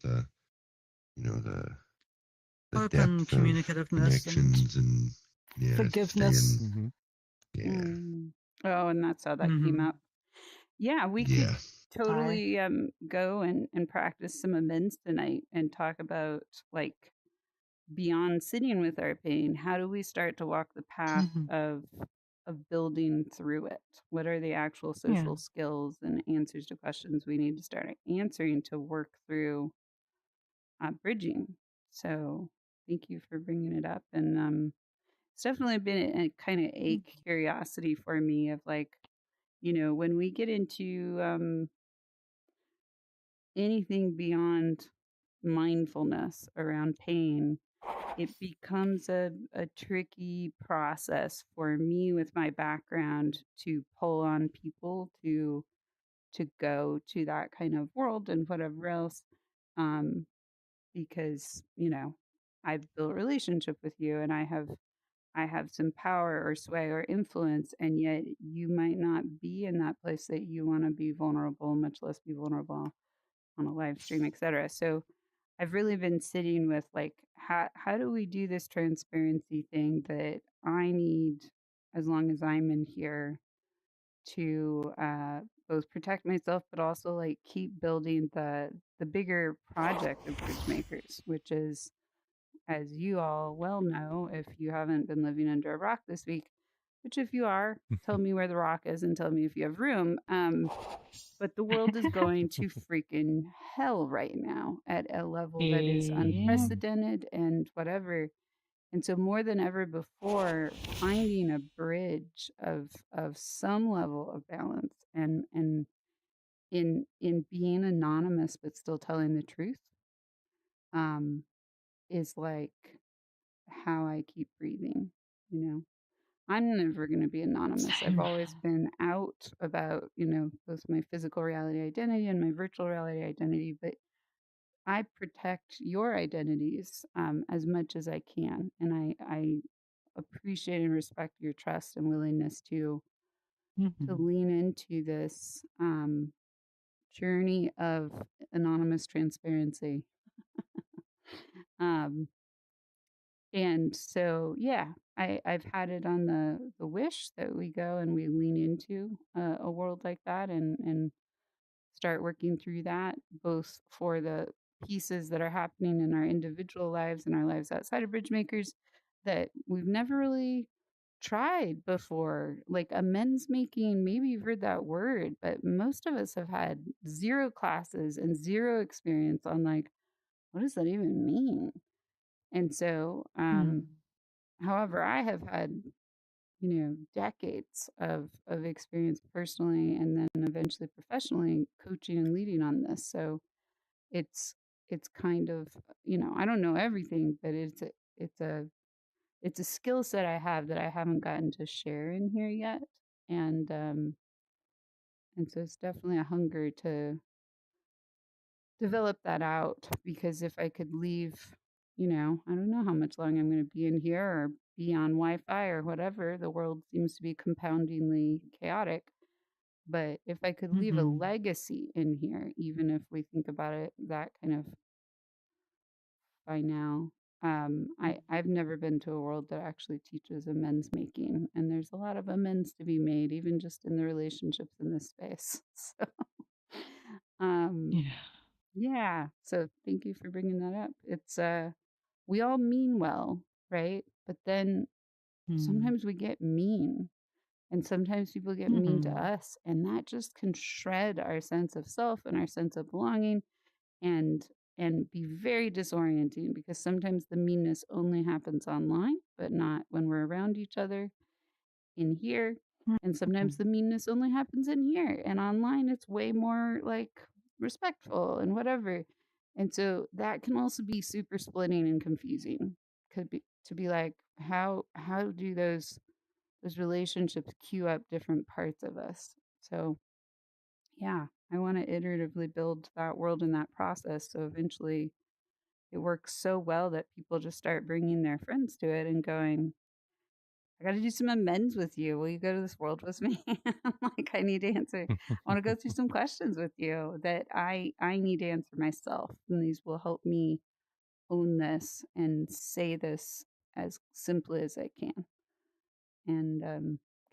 the, you know, the Open depth of communicativeness and connections and forgiveness. staying, Mm-hmm. yeah, Mm. Oh, and that's how that came Mm-hmm. up. Yeah, we could yeah, totally go and practice some amends tonight and talk about like beyond sitting with our pain, how do we start to walk the path Mm-hmm. of building through it? What are the actual Yeah. social skills and answers to questions we need to start answering to work through bridging? So thank you for bringing it up, and it's definitely been a kind of a curiosity for me of like, when we get into anything beyond mindfulness around pain, it becomes a tricky process for me with my background to pull on people to go to that kind of world and whatever else. Um, because, I've built a relationship with you and I have some power or sway or influence, and yet you might not be in that place that you want to be vulnerable, much less be vulnerable on a live stream, etc. So I've really been sitting with like how do we do this transparency thing that I need as long as I'm in here to both protect myself but also like keep building the bigger project of bridge makers, which is, as you all well know, if you haven't been living under a rock this week, which if you are, tell me where the rock is and tell me if you have room. But the world is going to freaking hell right now at a level that is Yeah. unprecedented and whatever. And so more than ever before, finding a bridge of some level of balance and in being anonymous but still telling the truth um is like how I keep breathing, you know. I'm never going to be anonymous. I've Same. always been out about, both my physical reality identity and my virtual reality identity, but I protect your identities as much as I can. And I appreciate and respect your trust and willingness to Mm-hmm. lean into this journey of anonymous transparency. Um, And so, yeah, I've had it on the wish that we go and we lean into a world like that and start working through that, both for the pieces that are happening in our individual lives and our lives outside of Bridgemakers that we've never really tried before. Like amends making, maybe you've heard that word, but most of us have had zero classes and zero experience on like, what does that even mean? And so, Mm. however, I have had, decades of experience personally and then eventually professionally coaching and leading on this. So it's it's kind of, I don't know everything, but it's a it's a skill set I have that I haven't gotten to share in here yet. And and so it's definitely a hunger to develop that out, because if I could leave, I don't know how much longer I'm going to be in here or be on Wi-Fi or whatever. The world seems to be compoundingly chaotic. But if I could leave a Mm-hmm. legacy in here, even if we think about it that kind of by now, I've never been to a world that actually teaches amends making, and there's a lot of amends to be made, even just in the relationships in this space. So, um, Yeah. yeah. So thank you for bringing that up. It's we all mean well, right? But then Mm. sometimes we get mean, and sometimes people get mean to Mm-hmm. us, and that just can shred our sense of self and our sense of belonging and be very disorienting, because sometimes the meanness only happens online, but not when we're around each other in here. And sometimes the meanness only happens in here, and online it's way more like respectful and whatever. And so that can also be super splitting and confusing. Could be to be like, how do those relationships queue up different parts of us? So yeah, I want to iteratively build that world in that process. So eventually it works so well that people just start bringing their friends to it and going, I got to do some amends with you. Will you go to this world with me? I'm like, I need to answer. I want to go through some questions with you that I need to answer myself, and these will help me own this and say this as simply as I can. And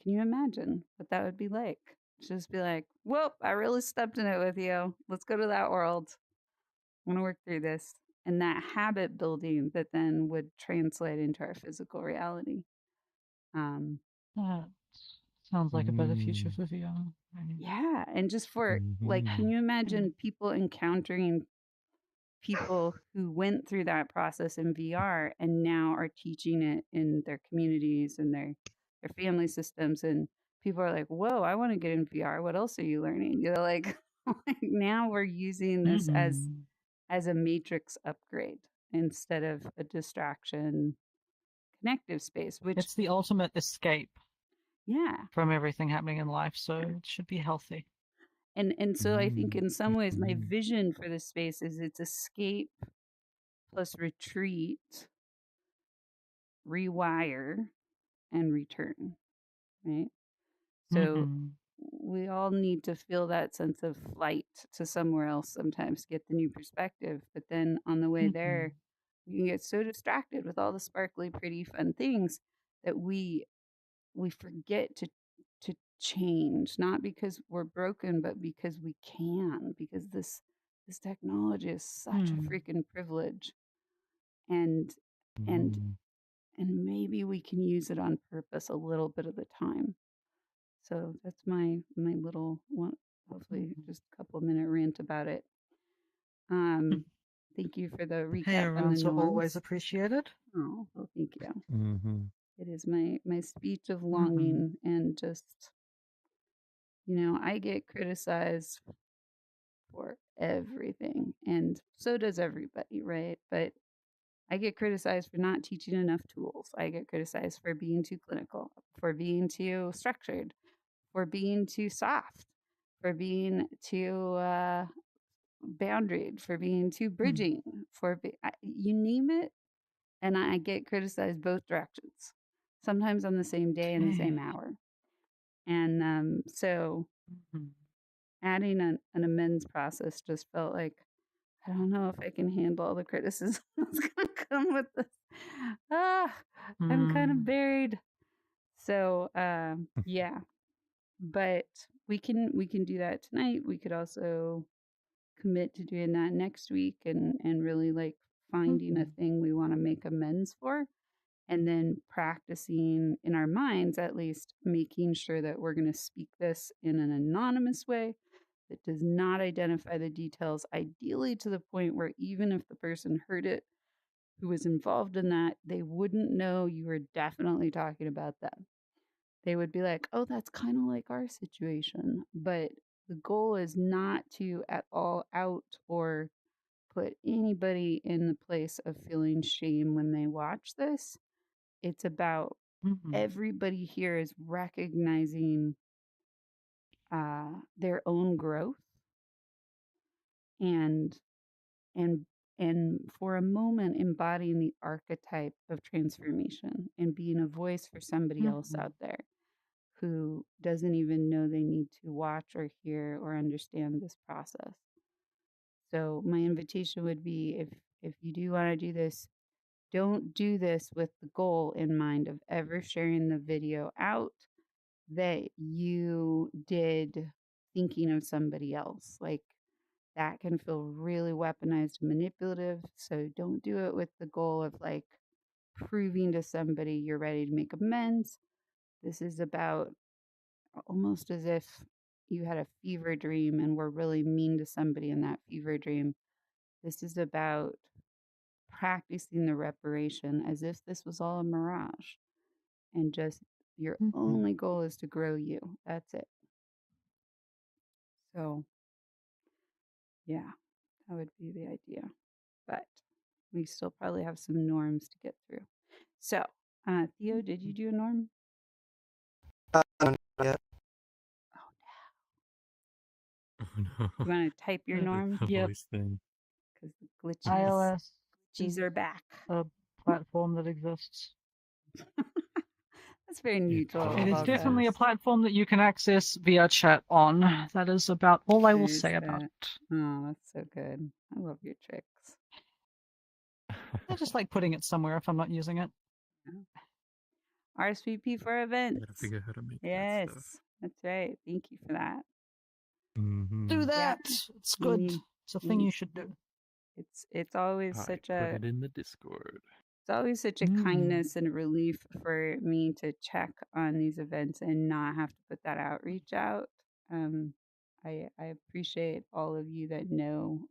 can you imagine what that would be like? Just be like, whoop, I really stepped in it with you. Let's go to that world. I want to work through this. And that habit building that then would translate into our physical reality. Um, That sounds like a better future for VR. Right? yeah. And just for like, can you imagine people encountering people who went through that process in VR and now are teaching it in their communities and their family systems, and people are like, "Whoa, I want to get in VR. What else are you learning?" You know, like, like now we're using this as a matrix upgrade instead of a distraction connective space, which It's the ultimate escape yeah. from everything happening in life, so it should be healthy. And so I think in some ways my vision for this space is it's escape plus retreat, rewire, and return, right? So we all need to feel that sense of flight to somewhere else sometimes to get the new perspective. But then on the way there, we can get so distracted with all the sparkly, pretty, fun things that we forget to change, not because we're broken, but because we can, because this technology is such a freaking privilege. And and and maybe we can use it on purpose a little bit of the time. So that's my little one, hopefully just a couple minute rant about it. Thank you for the Hey, recap on the rants are always norms. appreciated. Oh, well, thank you. It is my speech of longing and just, I get criticized for everything, and so does everybody, right? But I get criticized for not teaching enough tools. I get criticized for being too clinical, for being too structured, for being too soft, for being too boundaried, for being too bridging, you name it, and I get criticized both directions. Sometimes on the same day and the same hour, and so adding an amends process just felt like I don't know if I can handle all the criticism that's gonna come with this. Ah, I'm kind of buried. So yeah, but we can do that tonight. We could also commit to doing that next week and really like finding a thing we want to make amends for, and then practicing in our minds, at least making sure that we're going to speak this in an anonymous way that does not identify the details, ideally to the point where even if the person heard it who was involved in that, they wouldn't know you were definitely talking about them. They would be like, oh, that's kind of like our situation. But the goal is not to at all out or put anybody in the place of feeling shame when they watch this. It's about everybody here is recognizing their own growth and and and for a moment embodying the archetype of transformation and being a voice for somebody else out there who doesn't even know they need to watch or hear or understand this process. So my invitation would be, if you do want to do this, don't do this with the goal in mind of ever sharing the video out that you did thinking of somebody else. Like that can feel really weaponized and manipulative. So don't do it with the goal of like proving to somebody you're ready to make amends. This is about almost as if you had a fever dream and were really mean to somebody in that fever dream. This is about practicing the reparation as if this was all a mirage and just your only goal is to grow you. That's it. So, yeah, that would be the idea. But we still probably have some norms to get through. So, Theo, did you do a norm? Yeah. Oh, no. You want to type your norm? Voice thing. Because the glitches iOS are back. a platform that exists. That's very neutral. It is Volga. definitely a platform that you can access via chat on. That is about all I will There's say about that. it. Oh, that's so good. I love your tricks. I just like putting it somewhere if I'm not using it. RSVP for I events. gotta figure out how to make that Yes, stuff. that's right. Thank you for that. Do Yeah. that. It's good. need- It's a you thing need- you should do. It's always I such put a it in the Discord. it's always such a kindness and a relief for me to check on these events and not have to put that outreach out. I appreciate all of you that know,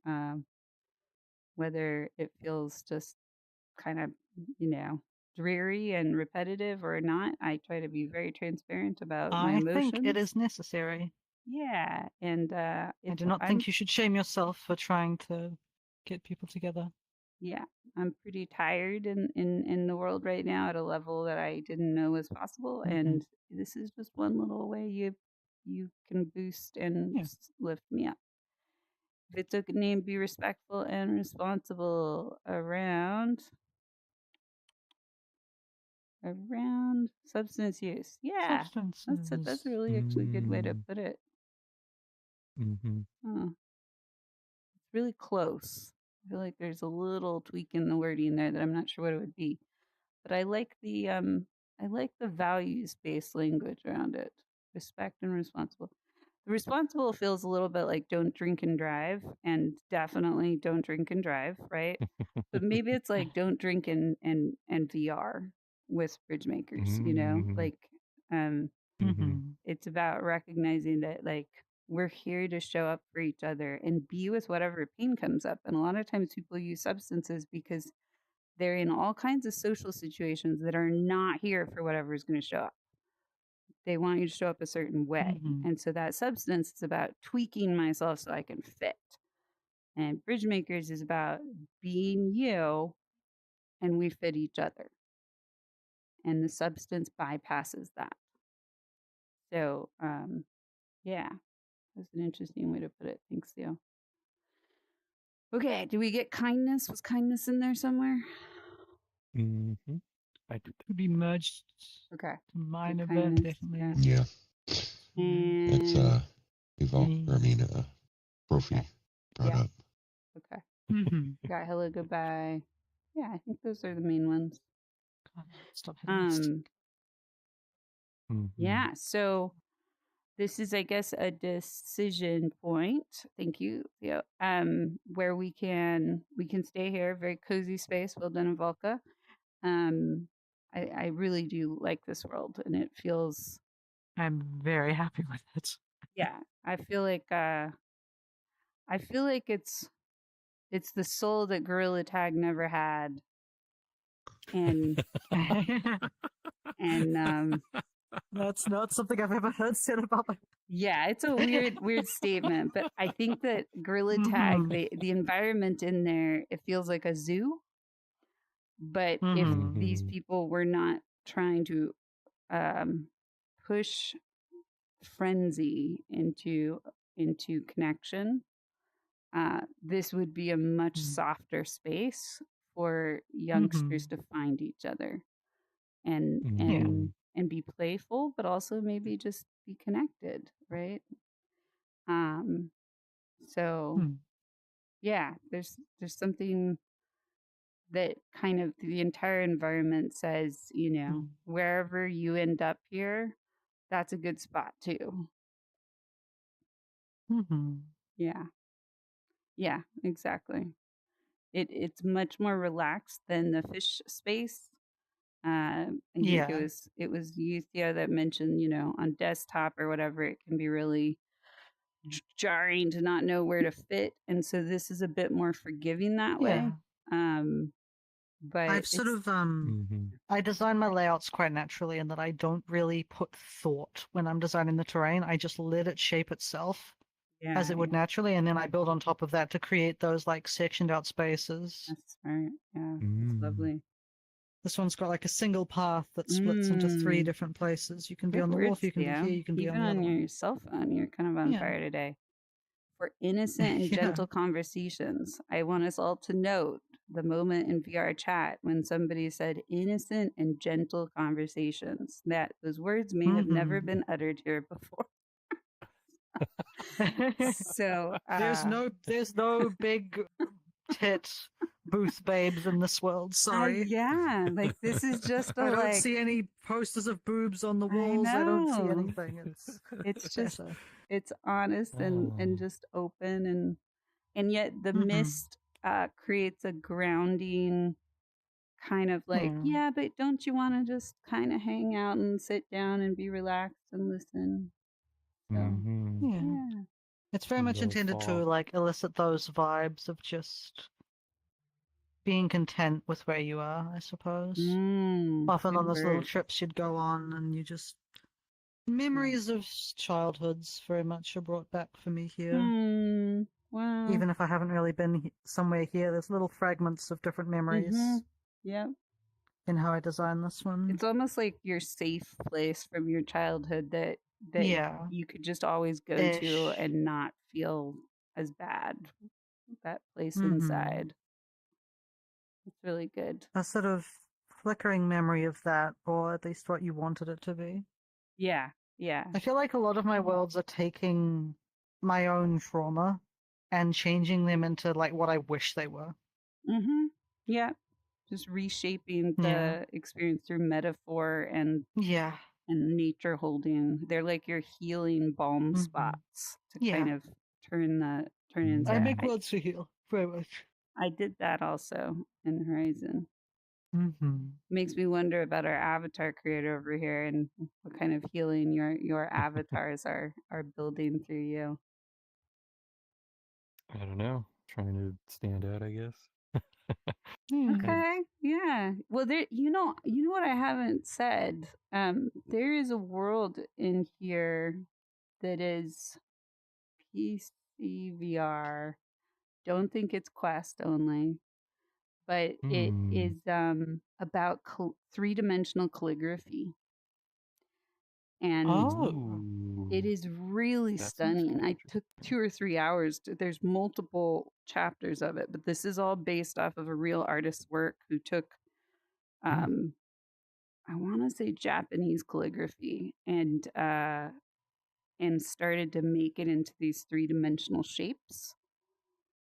whether it feels just kind of, dreary and repetitive or not. I try to be very transparent about my I emotions. think it is necessary. Yeah, and I it's do not think you should shame yourself for trying to get people together. yeah, I'm pretty tired in the world right now at a level that I didn't know was possible, and this is just one little way you can boost and lift me up. If it's okay, be respectful and responsible around substance use. Yeah, that's a really actually good way to put it. Huh. It's really close. I feel like there's a little tweak in the wording there that I'm not sure what it would be, but I like the values based language around it. Respect and responsible. The responsible feels a little bit like don't drink and drive, and definitely don't drink and drive, right? But maybe it's like don't drink and VR with bridge makers, like it's about recognizing that like we're here to show up for each other and be with whatever pain comes up. And a lot of times people use substances because they're in all kinds of social situations that are not here for whatever is going to show up. They want you to show up a certain way. And so that substance is about tweaking myself so I can fit. And Bridge Makers is about being you and we fit each other. And the substance bypasses that. So, yeah, that's an interesting way to put it. Thanks, Theo. Okay, do we get kindness? Was kindness in there somewhere? I did. Could be merged. Okay. To mine Good event, kindness, definitely. Yeah. And That's Brophy brought Yeah. up. okay. Got hello, goodbye. Yeah, I think those are the main ones. Stop hitting this. Yeah, so this is, I guess, a decision point. Thank you, Theo. Where we can stay here, very cozy space, well done in Volca. I really do like this world, and it feels. I'm very happy with it. Yeah, I feel like it's the soul that Gorilla Tag never had, and and That's not something I've ever heard said about my. yeah, it's a weird statement, but I think that Gorilla Tag, the environment in there, it feels like a zoo. But if these people were not trying to push frenzy into connection, this would be a much softer space for youngsters to find each other and be playful, but also maybe just be connected, right? So yeah, there's something that kind of the entire environment says, wherever you end up here, that's a good spot too. Yeah. Yeah, exactly. It's much more relaxed than the fish space. I think it was Yuthia that mentioned, on desktop or whatever, it can be really jarring to not know where to fit, and so this is a bit more forgiving that way. But I've sort of I design my layouts quite naturally in that I don't really put thought when I'm designing the terrain. I just let it shape itself as it would naturally, and then I build on top of that to create those like sectioned out spaces. That's smart. Yeah, that's lovely. This one's got like a single path that splits into 3 different places. You can be on the wharf, you can be here, you can be on the other your cell phone. You're kind of on fire today. For innocent and gentle conversations, I want us all to note the moment in VR chat when somebody said innocent and gentle conversations. That those words may have never been uttered here before. So there's no big tit booth babes in this world. Sorry. yeah, like this is just a I don't like see any posters of boobs on the I walls. I don't see know. anything. It's just better. it's honest and just open and yet the mist creates a grounding kind of like, yeah, but don't you want to just kind of hang out and sit down and be relaxed and listen? So yeah. It's very much intended to like elicit those vibes of just being content with where you are, I suppose. Often on those little trips you'd go on and you just memories of childhoods very much are brought back for me here. Wow. Even if I haven't really been somewhere here, there's little fragments of different memories. Yep. In how I designed this one. It's almost like your safe place from your childhood that you could just always go to and not feel as bad. That place inside. It's really good. A sort of flickering memory of that, or at least what you wanted it to be. Yeah, yeah. I feel like a lot of my worlds are taking my own trauma and changing them into like what I wish they were. Yeah. Just reshaping the experience through metaphor and nature holding. They're like your healing balm spots to kind of turn into. I make worlds to heal very much. I did that also in Horizon. Makes me wonder about our avatar creator over here and what kind of healing your avatars are building through you. I don't know. Trying to stand out, I guess. Okay. Yeah. Well, there. You know what I haven't said. There is a world in here that is PC VR. Don't think it's Quest only, but it is about 3-dimensional calligraphy. And it is really stunning. I took 2 or 3 hours. There's multiple chapters of it, but this is all based off of a real artist's work who took, I want to say Japanese calligraphy and started to make it into these 3-dimensional shapes.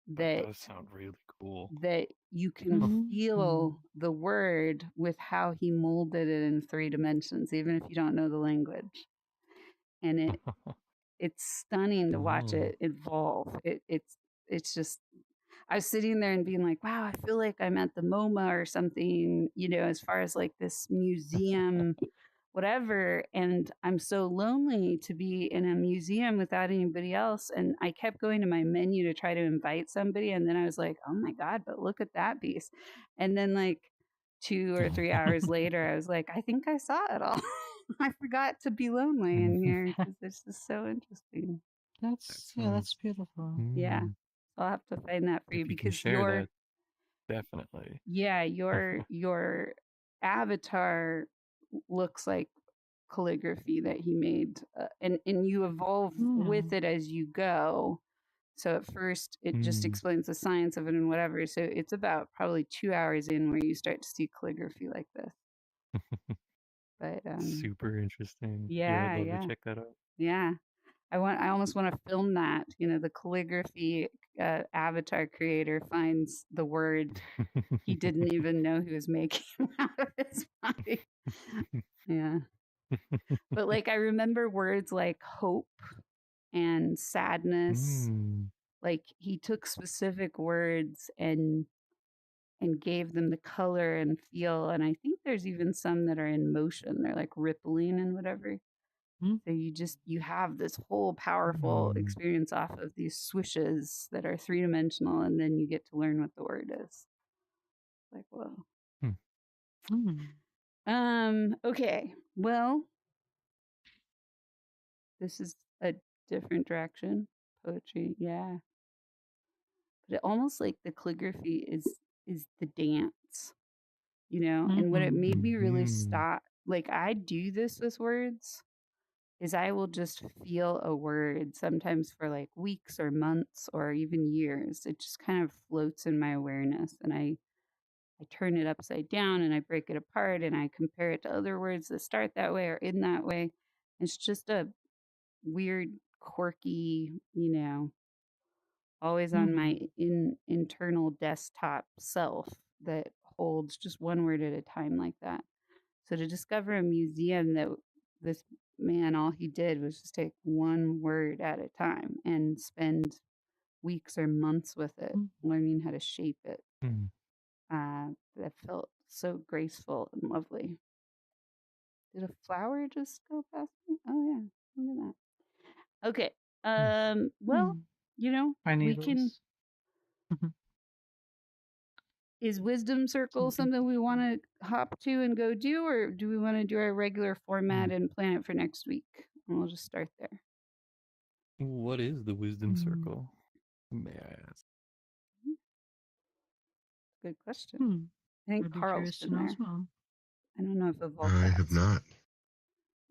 That does sound really cool. That you can feel the word with how he molded it in 3 dimensions, even if you don't know the language. And it's stunning to watch it evolve. It's just, I was sitting there and being like, wow, I feel like I'm at the MoMA or something, as far as like this museum, whatever. And I'm so lonely to be in a museum without anybody else. And I kept going to my menu to try to invite somebody. And then I was like, oh my God, but look at that piece. And then like 2 or 3 hours later, I was like, I think I saw it all. I forgot to be lonely in here because this is so interesting. That's beautiful. Yeah. So I'll have to find that for you because that, definitely. Yeah, your avatar looks like calligraphy that he made, and you evolve with it as you go. So at first, it just explains the science of it and whatever. So it's about probably 2 hours in where you start to see calligraphy like this. But super interesting. Yeah, I'd love to check that out. Yeah, I almost want to film that. The calligraphy avatar creator finds the word he didn't even know he was making out of his body. Yeah. But like I remember words like hope and sadness. Like he took specific words and gave them the color and feel. And I think there's even some that are in motion. They're like rippling and whatever. So you have this whole powerful experience off of these swishes that are 3-dimensional, and then you get to learn what the word is. Like, whoa. Okay. Well, this is a different direction. Poetry, yeah. But it almost like the calligraphy is the dance, and what it made me really stop. Like I do this with words, is I will just feel a word sometimes for like weeks or months or even years. It just kind of floats in my awareness, and I turn it upside down and I break it apart and I compare it to other words that start that way or in that way. It's just a weird, quirky, always on my internal desktop self that holds just one word at a time like that. So to discover a museum that this man, all he did was just take one word at a time and spend weeks or months with it, learning how to shape it. That felt so graceful and lovely. Did a flower just go past me? Oh yeah, look at that. Okay. Well, we can. Is Wisdom Circle something we want to hop to and go do, or do we want to do our regular format and plan it for next week? And we'll just start there. What is the Wisdom Circle? May I ask? Good question. I think Carl's been there. Well. I don't know if Evolve I have not.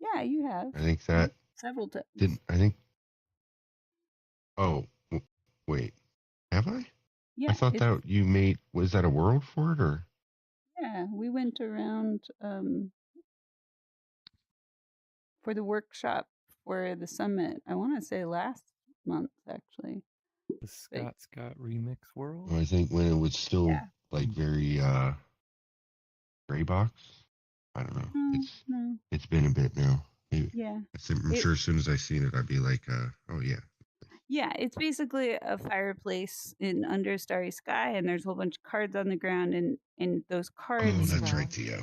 Yeah, you have. I think that several times. didn't. I think. Oh, wait. Have I? Yeah. I thought that you made. Was that a world for it or? Yeah, we went around for the workshop for the summit. I want to say last month, actually. The Scott Remix World? I think when it was still like very gray box. I don't know. It's been a bit now. Maybe. Yeah. I'm sure as soon as I seen it, I'd be like, oh yeah. Yeah, it's basically a fireplace under a starry sky, and there's a whole bunch of cards on the ground, and those cards. Oh, that's right, Theo.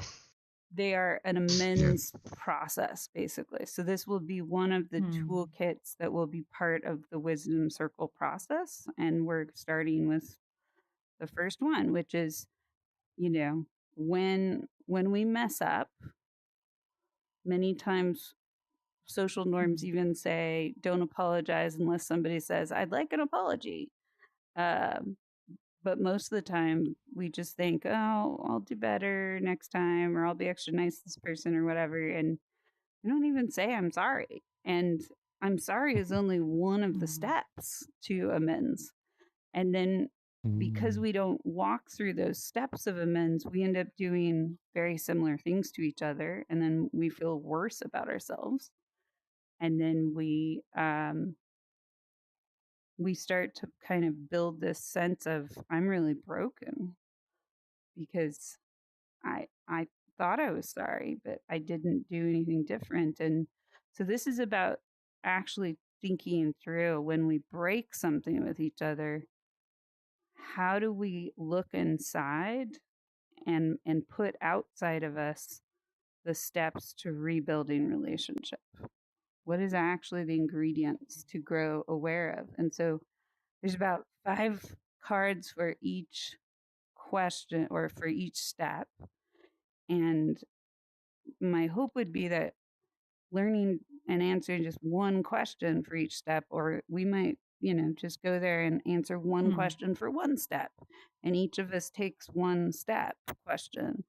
They are an amends process, basically. So this will be one of the toolkits that will be part of the Wisdom Circle process, and we're starting with the first one, which is, when we mess up, many times social norms even say don't apologize unless somebody says I'd like an apology, but most of the time we just think, oh, I'll do better next time, or I'll be extra nice to this person or whatever, and we don't even say I'm sorry. And I'm sorry is only one of the steps to amends. And then because we don't walk through those steps of amends, we end up doing very similar things to each other, and then we feel worse about ourselves. And then we start to kind of build this sense of I'm really broken because I thought I was sorry, but I didn't do anything different. And so this is about actually thinking through, when we break something with each other, how do we look inside and put outside of us the steps to rebuilding relationship? What is actually the ingredients to grow aware of? And so there's about 5 cards for each question or for each step. And my hope would be that learning and answering just one question for each step, or we might, just go there and answer one question for one step. And each of us takes one step question.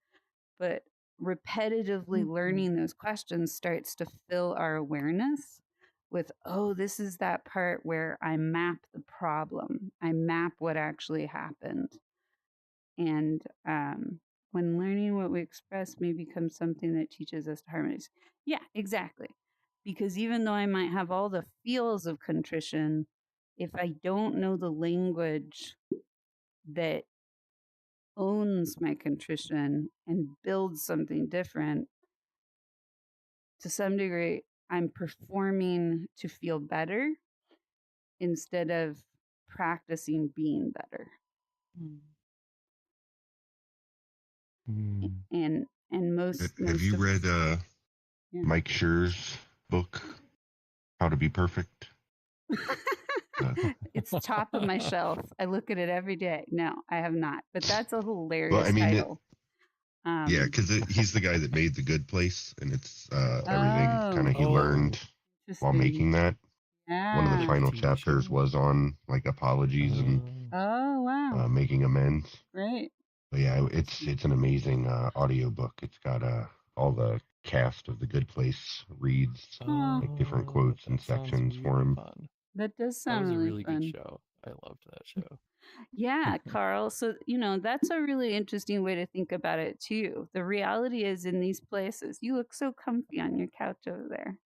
But repetitively learning those questions starts to fill our awareness with, oh, this is that part where I map the problem. I map what actually happened. And when learning what we express may become something that teaches us to harmonize. Yeah, exactly. Because even though I might have all the feels of contrition, if I don't know the language that owns my contrition and builds something different, to some degree, I'm performing to feel better instead of practicing being better. And most. Have you read Mike Schur's book, How to Be Perfect? It's top of my shelf. I look at it every day. No, I have not. But that's a hilarious title. Yeah, because he's the guy that made The Good Place, and it's everything he learned while making that. Yeah. One of the final chapters was on like apologies and making amends. Great. But yeah, it's an amazing audio book. It's got all the cast of The Good Place reads like different quotes and sections really for him. Fun. That does That sound was a really really fun. good show. I loved that show. Yeah, Carl. So, that's a really interesting way to think about it, too. The reality is, in these places, you look so comfy on your couch over there.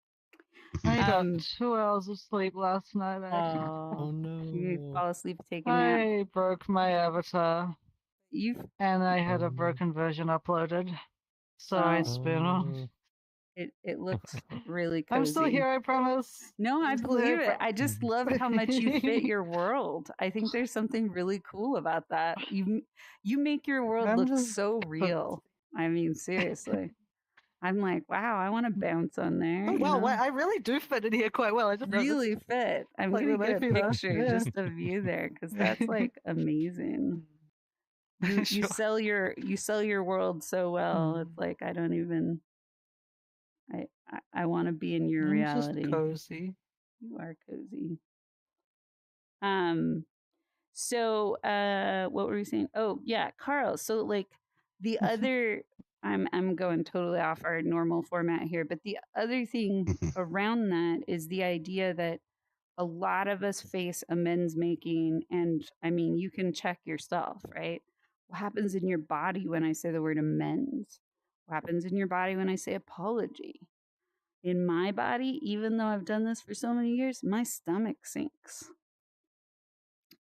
I got 2 hours of sleep last night. Oh You no. fall asleep, take a nap. I broke my avatar, and I had a broken version uploaded, so it's been on. It looks really cozy. I'm still here, I promise. No, I I'm still believe here, it. I just love how much you fit your world. I think there's something really cool about that. You make your world I'm look just so real. I mean, seriously. I'm like, wow, I want to bounce on there. Oh, wow, I really do fit in here quite well. I just really fit. I'm like gonna where get my a feet are. picture Yeah. just of you there because that's like amazing. You Sure. sell your world so well. It's like I don't even. I want to be in your I'm reality. just cozy. You are cozy. So what were we saying? Oh yeah, Carl. So like the other I'm going totally off our normal format here, but the other thing around that is the idea that a lot of us face amends making, and I mean you can check yourself, right? What happens in your body when I say the word amends? What happens in your body when I say apology? In my body, even though I've done this for so many years, my stomach sinks.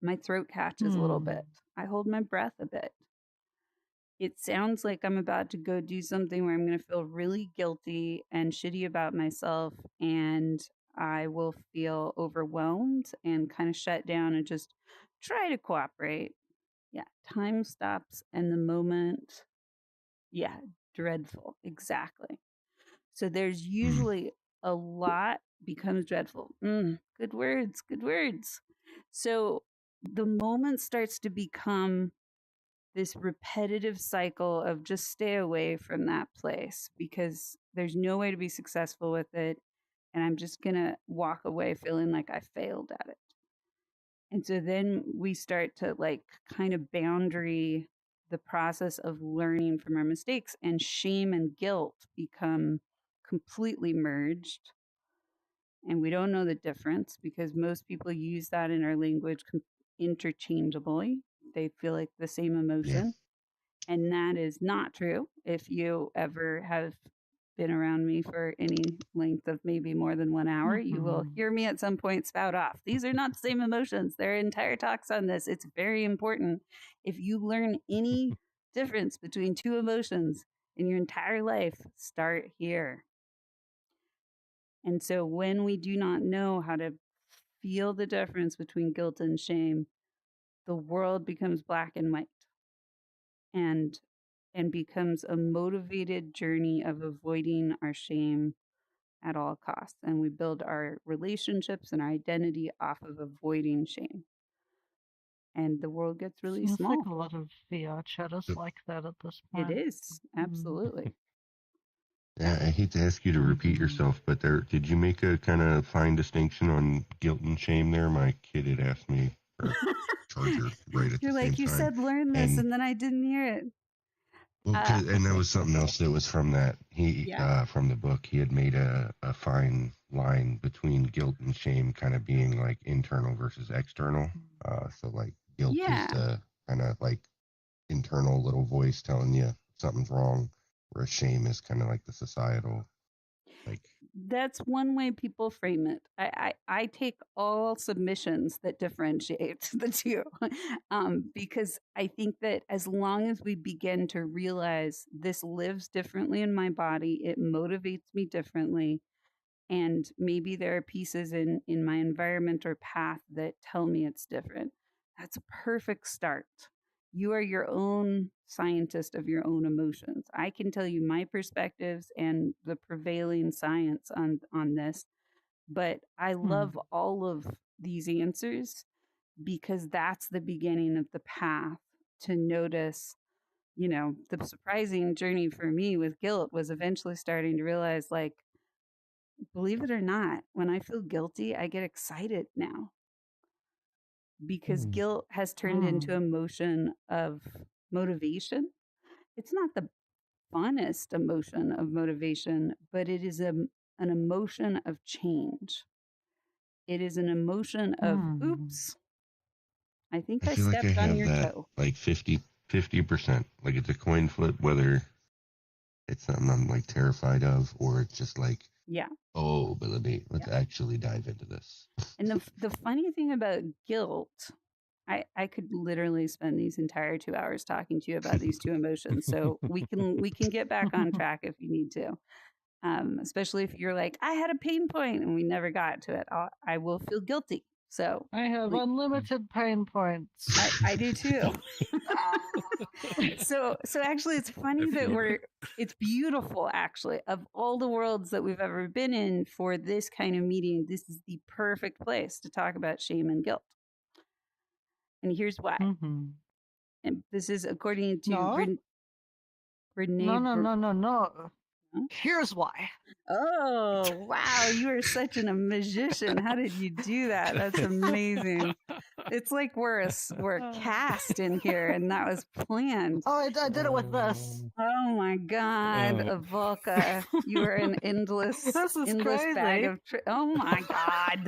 My throat catches a little bit. I hold my breath a bit. It sounds like I'm about to go do something where I'm going to feel really guilty and shitty about myself, and I will feel overwhelmed and kind of shut down and just try to cooperate. Yeah, time stops and the moment, yeah, dreadful. Exactly. So there's usually a lot becomes dreadful. Good words, good words. So the moment starts to become this repetitive cycle of just stay away from that place because there's no way to be successful with it. And I'm just going to walk away feeling like I failed at it. And so then we start to like kind of boundary the process of learning from our mistakes, and shame and guilt become completely merged. And we don't know the difference because most people use that in our language interchangeably. They feel like the same emotion. Yeah. And that is not true. If you ever have been around me for any length of maybe more than 1 hour, you will hear me at some point spout off. These are not the same emotions. There are entire talks on this. It's very important. If you learn any difference between two emotions in your entire life, start here. And so when we do not know how to feel the difference between guilt and shame, the world becomes black and white and becomes a motivated journey of avoiding our shame at all costs. And we build our relationships and our identity off of avoiding shame. And the world gets really Seems small. like a lot of VR chatters like that at this point. It is, absolutely. Yeah, I hate to ask you to repeat yourself, but did you make a kind of fine distinction on guilt and shame there? My kid had asked me, or Charger, right at You're the like, same you time. said learn this, and then I didn't hear it. Well, and that was something else that was from that from the book. He had made a fine line between guilt and shame, kind of being like internal versus external. So like guilt is the kind of like internal little voice telling you something's wrong, whereas shame is kind of like the societal. Like that's one way people frame it. I take all submissions that differentiate the two, because I think that as long as we begin to realize this lives differently in my body, it motivates me differently, and maybe there are pieces in my environment or path that tell me it's different, that's a perfect start. You are your own scientist of your own emotions. I can tell you my perspectives and the prevailing science on this, but I love all of these answers because that's the beginning of the path to notice. The surprising journey for me with guilt was eventually starting to realize, like, believe it or not, when I feel guilty, I get excited now because guilt has turned into emotion of motivation. It's not the funnest emotion of motivation, but it is an emotion of change. It is an emotion of, oops, I think I feel like I stepped on have your that toe. like 50%. Like it's a coin flip, whether it's something I'm like terrified of, or it's just like, Yeah. oh, but let's actually dive into this. And the funny thing about guilt, I could literally spend these entire 2 hours talking to you about these two emotions. So we can get back on track if you need to. Especially if you're like, I had a pain point and we never got to it. I will feel guilty. So I have unlimited pain points. I do too. So actually it's funny that it's beautiful actually. Of all the worlds that we've ever been in for this kind of meeting, this is the perfect place to talk about shame and guilt. And here's why. And this is according to Brene. No. Here's why. Oh, wow. You are such a magician. How did you do that? That's amazing. It's like we're a cast in here and that was planned. Oh, I did it with this. Oh my God, Volka. You are an endless bag of oh my God.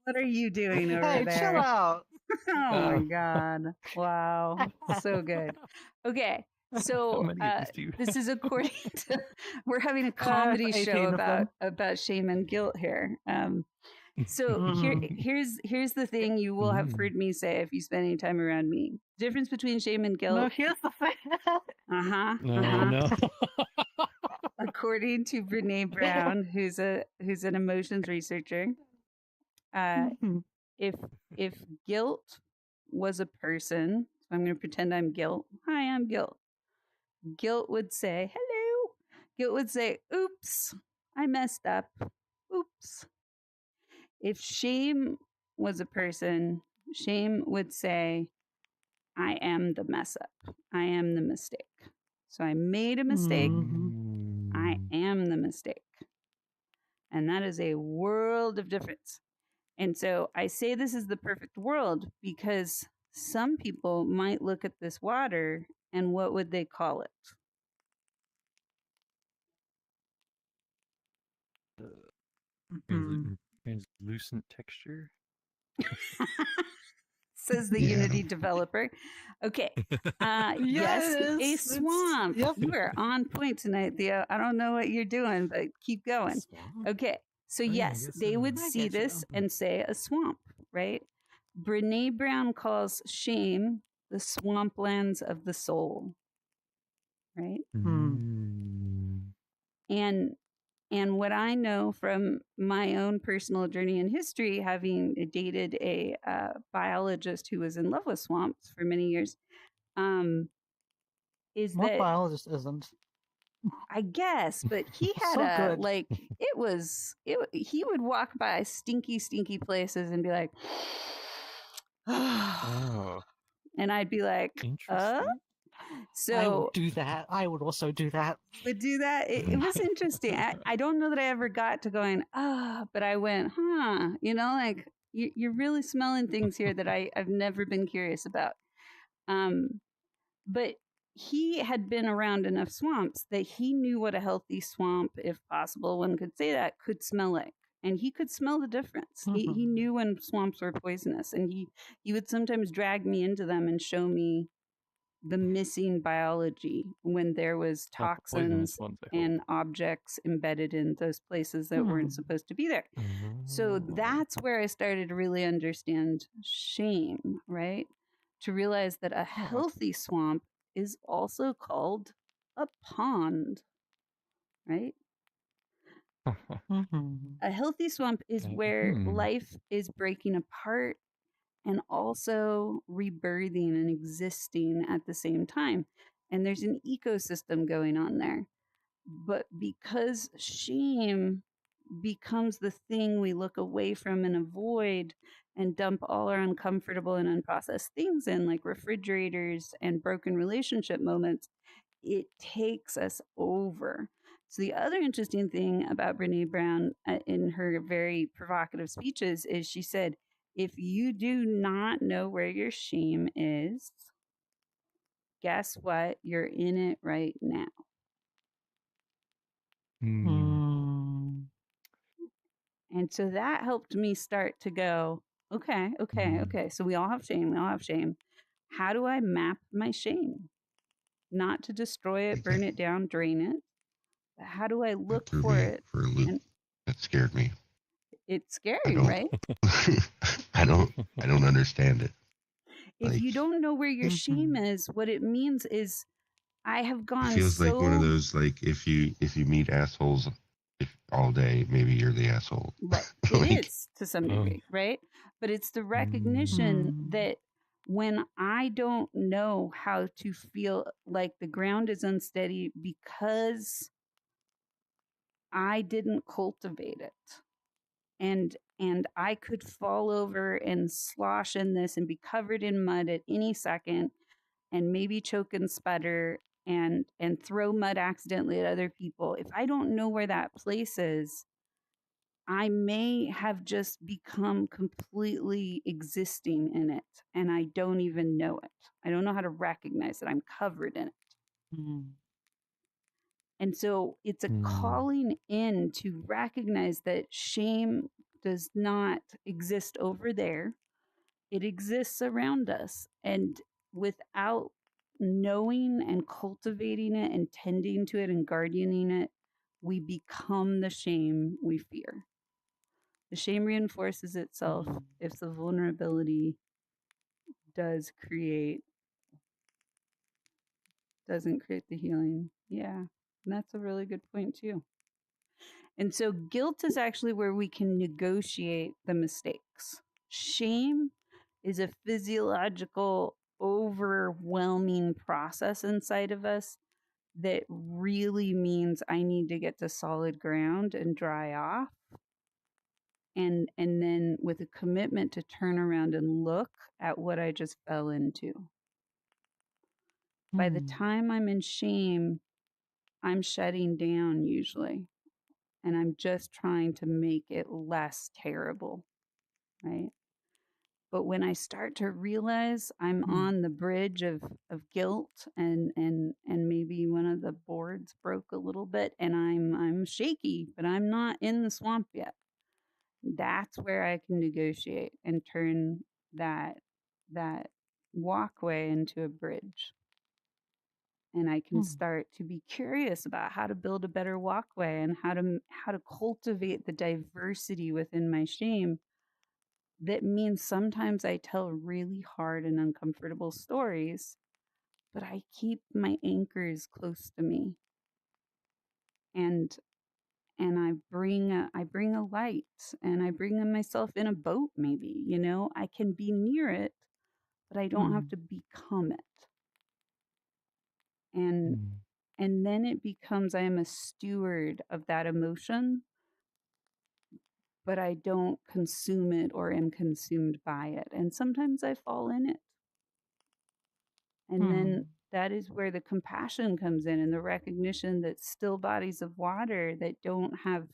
What are you doing over there? Hey, chill out. Oh my God. Wow. So good. Okay. So this is according to, we're having a comedy show about shame and guilt here. So here's the thing you will have heard me say if you spend any time around me. Difference between shame and guilt. No, here's the thing. No. According to Brene Brown, who's an emotions researcher, if guilt was a person, so I'm going to pretend I'm guilt. Hi, I'm guilt. Guilt would say, hello. Guilt would say, oops, I messed up. Oops. If shame was a person, shame would say, I am the mess up. I am the mistake. So I made a mistake. I am the mistake. And that is a world of difference. And so I say this is the perfect world because some people might look at this water and what would they call it? Translucent texture. Says the Unity developer. Okay. Yes, a swamp. Yep. You are on point tonight, Theo. I don't know what you're doing, but keep going. Okay. So yes, they would see this and say a swamp, right? Brene Brown calls shame the swamplands of the soul, right? And what I know from my own personal journey in history, having dated a biologist who was in love with swamps for many years, is what that biologist isn't? I guess, but he had So good. He would walk by stinky places and be like, Oh. And I'd be like, So I would do that. I would also do that. Would do that. It was interesting. I don't know that I ever got to going, but I went, like you're really smelling things here that I've never been curious about. But he had been around enough swamps that he knew what a healthy swamp, if possible, one could say that, could smell like. And he could smell the difference. He knew when swamps were poisonous. And he would sometimes drag me into them and show me the missing biology when there was toxins and objects embedded in those places that weren't supposed to be there. So that's where I started to really understand shame, right? To realize that a healthy swamp is also called a pond, right? A healthy swamp is where life is breaking apart and also rebirthing and existing at the same time. And there's an ecosystem going on there. But because shame becomes the thing we look away from and avoid and dump all our uncomfortable and unprocessed things in, like refrigerators and broken relationship moments, it takes us over. So the other interesting thing about Brene Brown in her very provocative speeches is she said, if you do not know where your shame is, guess what? You're in it right now. Mm. And so that helped me start to go, okay. So we all have shame. How do I map my shame? Not to destroy it, burn it down, drain it. But how do I look threw for me it? for a loop. And That scared me. it's scary, right? I don't understand it. If you don't know where your shame Mhm. is, what it means is I have It gone feels like one of so those, like, if you meet assholes all day, maybe you're the asshole. right. It Like, is to some degree, right? But it's the recognition Mm. that when I don't know how to feel like the ground is unsteady because I didn't cultivate it, and I could fall over and slosh in this and be covered in mud at any second and maybe choke and sputter and throw mud accidentally at other people. If I don't know where that place is, I may have just become completely existing in it and I don't even know it. I don't know how to recognize that I'm covered in it. Mm. And so it's a calling in to recognize that shame does not exist over there. It exists around us. And without knowing and cultivating it and tending to it and guardianing it, we become the shame we fear. The shame reinforces itself if the vulnerability doesn't create the healing. Yeah. And that's a really good point too. And so guilt is actually where we can negotiate the mistakes. Shame is a physiological, overwhelming process inside of us that really means I need to get to solid ground and dry off. And then with a commitment to turn around and look at what I just fell into. By the time I'm in shame, I'm shutting down usually. And I'm just trying to make it less terrible, right? But when I start to realize I'm on the bridge of guilt and maybe one of the boards broke a little bit and I'm shaky, but I'm not in the swamp yet. That's where I can negotiate and turn that walkway into a bridge. And I can start to be curious about how to build a better walkway and how to cultivate the diversity within my shame. That means sometimes I tell really hard and uncomfortable stories, but I keep my anchors close to me. And I bring a light and I bring myself in a boat maybe, I can be near it, but I don't have to become it. And then it becomes I am a steward of that emotion, but I don't consume it or am consumed by it. And sometimes I fall in it. And then that is where the compassion comes in and the recognition that still bodies of water that don't have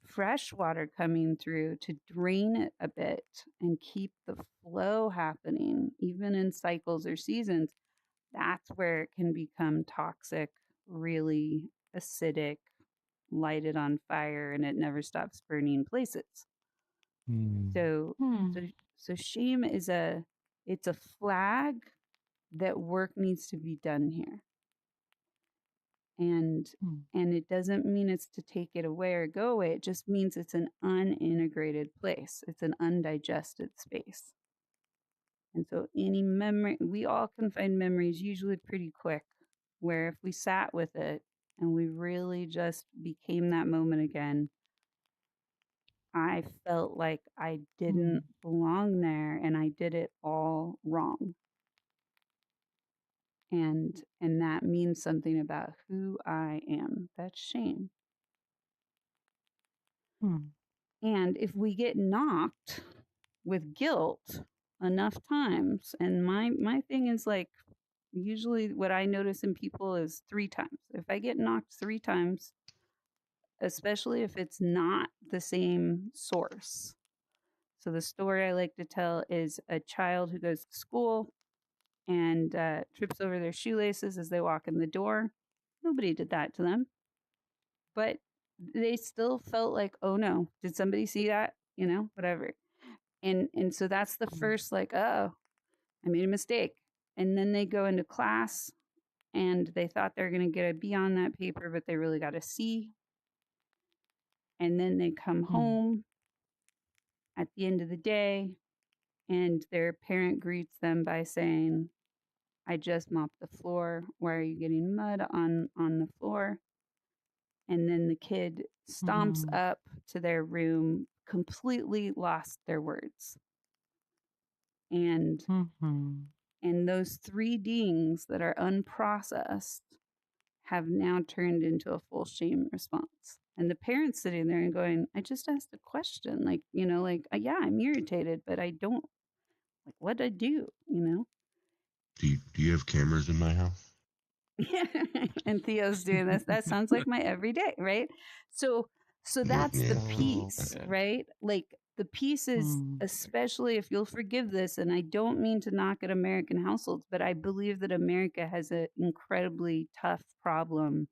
fresh water coming through to drain it a bit and keep the flow happening, even in cycles or seasons, that's where it can become toxic, really acidic, lighted on fire, and it never stops burning places. So, so shame is it's a flag that work needs to be done here. And it doesn't mean it's to take it away or go away. It just means it's an unintegrated place. It's an undigested space. And so any memory, we all can find memories usually pretty quick, where if we sat with it and we really just became that moment again, I felt like I didn't belong there and I did it all wrong. And that means something about who I am. That's shame. And if we get knocked with guilt enough times, and my thing is like usually what I notice in people is 3 times. If I get knocked 3 times, especially if it's not the same source. So the story I like to tell is a child who goes to school and trips over their shoelaces as they walk in the door. Nobody did that to them, but they still felt like, oh no, did somebody see that? You know, whatever. And so that's the first, like, oh, I made a mistake. And then they go into class and they thought they were going to get a B on that paper, but they really got a C. And then they come home at the end of the day and their parent greets them by saying, I just mopped the floor. Why are you getting mud on the floor? And then the kid stomps up to their room, completely lost their words. And and those 3 dings that are unprocessed have now turned into a full shame response. And the parents sitting there and going, I just asked a question. Like, you know, like, yeah, I'm irritated, but I don't, like, what'd I do? You know? Do you have cameras in my house? And Theo's doing this. That sounds like my everyday, right? So that's the piece, right? Like the piece is, especially if you'll forgive this, and I don't mean to knock at American households, but I believe that America has an incredibly tough problem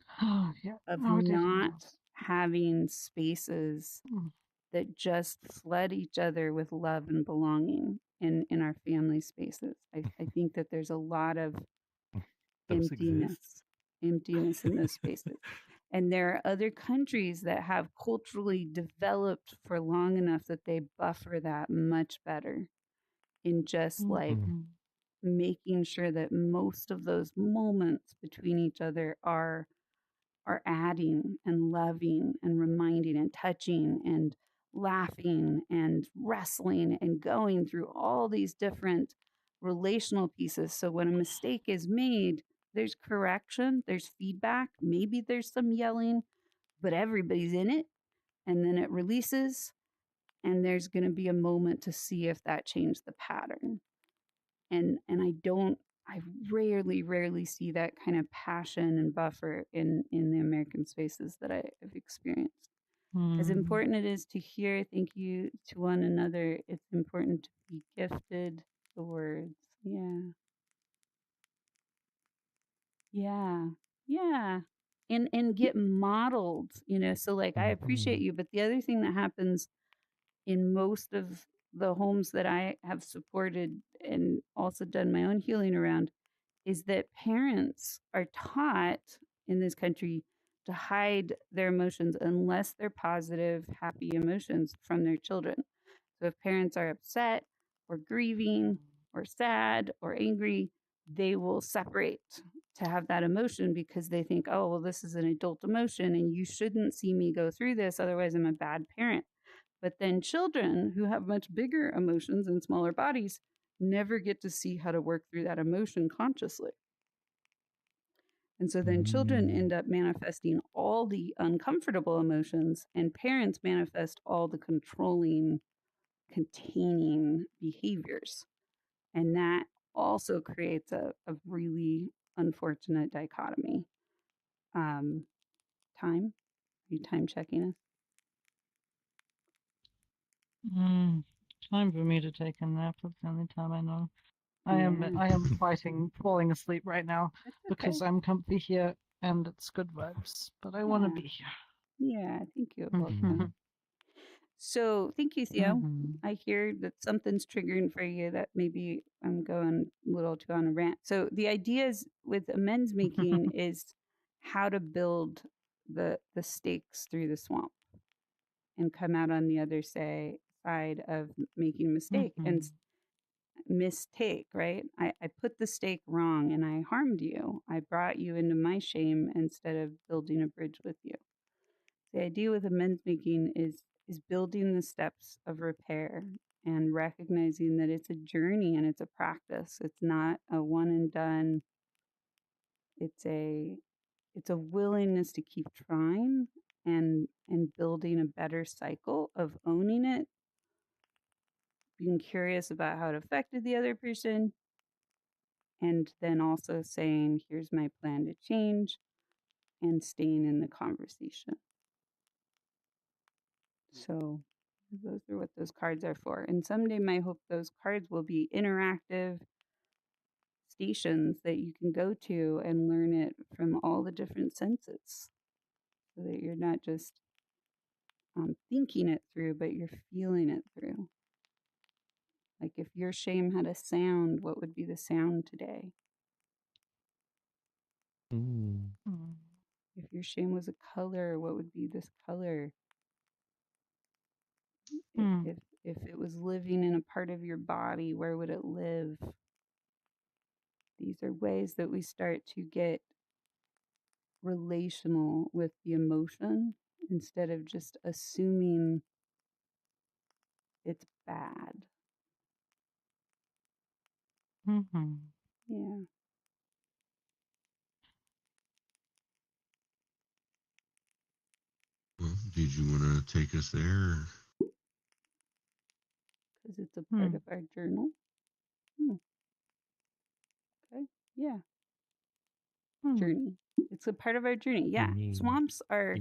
of not having spaces that just flood each other with love and belonging in our family spaces. I think that there's a lot of emptiness in those spaces. And there are other countries that have culturally developed for long enough that they buffer that much better in just like making sure that most of those moments between each other are adding and loving and reminding and touching and laughing and wrestling and going through all these different relational pieces. So when a mistake is made, there's correction, there's feedback, maybe there's some yelling, but everybody's in it. And then it releases, and there's going to be a moment to see if that changed the pattern. And I rarely see that kind of passion and buffer in the American spaces that I've experienced. As important it is to hear thank you to one another, it's important to be gifted the words. Yeah. Yeah. Yeah. And get modeled, you know. So like I appreciate you, but the other thing that happens in most of the homes that I have supported and also done my own healing around is that parents are taught in this country to hide their emotions unless they're positive, happy emotions from their children. So if parents are upset or grieving or sad or angry, they will separate to have that emotion because they think, oh, well, this is an adult emotion and you shouldn't see me go through this. Otherwise, I'm a bad parent. But then children who have much bigger emotions and smaller bodies never get to see how to work through that emotion consciously. And so then children end up manifesting all the uncomfortable emotions, and parents manifest all the controlling, containing behaviors. And that also creates a really unfortunate dichotomy. Time? Are you time checking us? Time for me to take a nap. That's the only time I know. I am fighting falling asleep right now because I'm comfy here and it's good vibes, but I want to be here. Yeah, thank you both. So thank you, Theo. I hear that something's triggering for you that maybe I'm going a little too on a rant. So the ideas with amends making is how to build the stakes through the swamp and come out on the other side of making a mistake and mistake, right? I put the stake wrong and I harmed you. I brought you into my shame instead of building a bridge with you. The idea with amends making is building the steps of repair and recognizing that it's a journey and it's a practice. It's not a one and done. It's a willingness to keep trying and building a better cycle of owning it, being curious about how it affected the other person, and then also saying, here's my plan to change, and staying in the conversation. So those are what those cards are for. And someday my hope those cards will be interactive, stations that you can go to and learn it from all the different senses, so that you're not just thinking it through, but you're feeling it through. Like if your shame had a sound, what would be the sound today? Mm. If your shame was a color, what would be this color? If it was living in a part of your body, where would it live? These are ways that we start to get relational with the emotion instead of just assuming it's bad. Yeah. Well, did you want to take us there? Because it's a part of our journal. Okay. Yeah. Journey. It's a part of our journey. Yeah. Swamps are,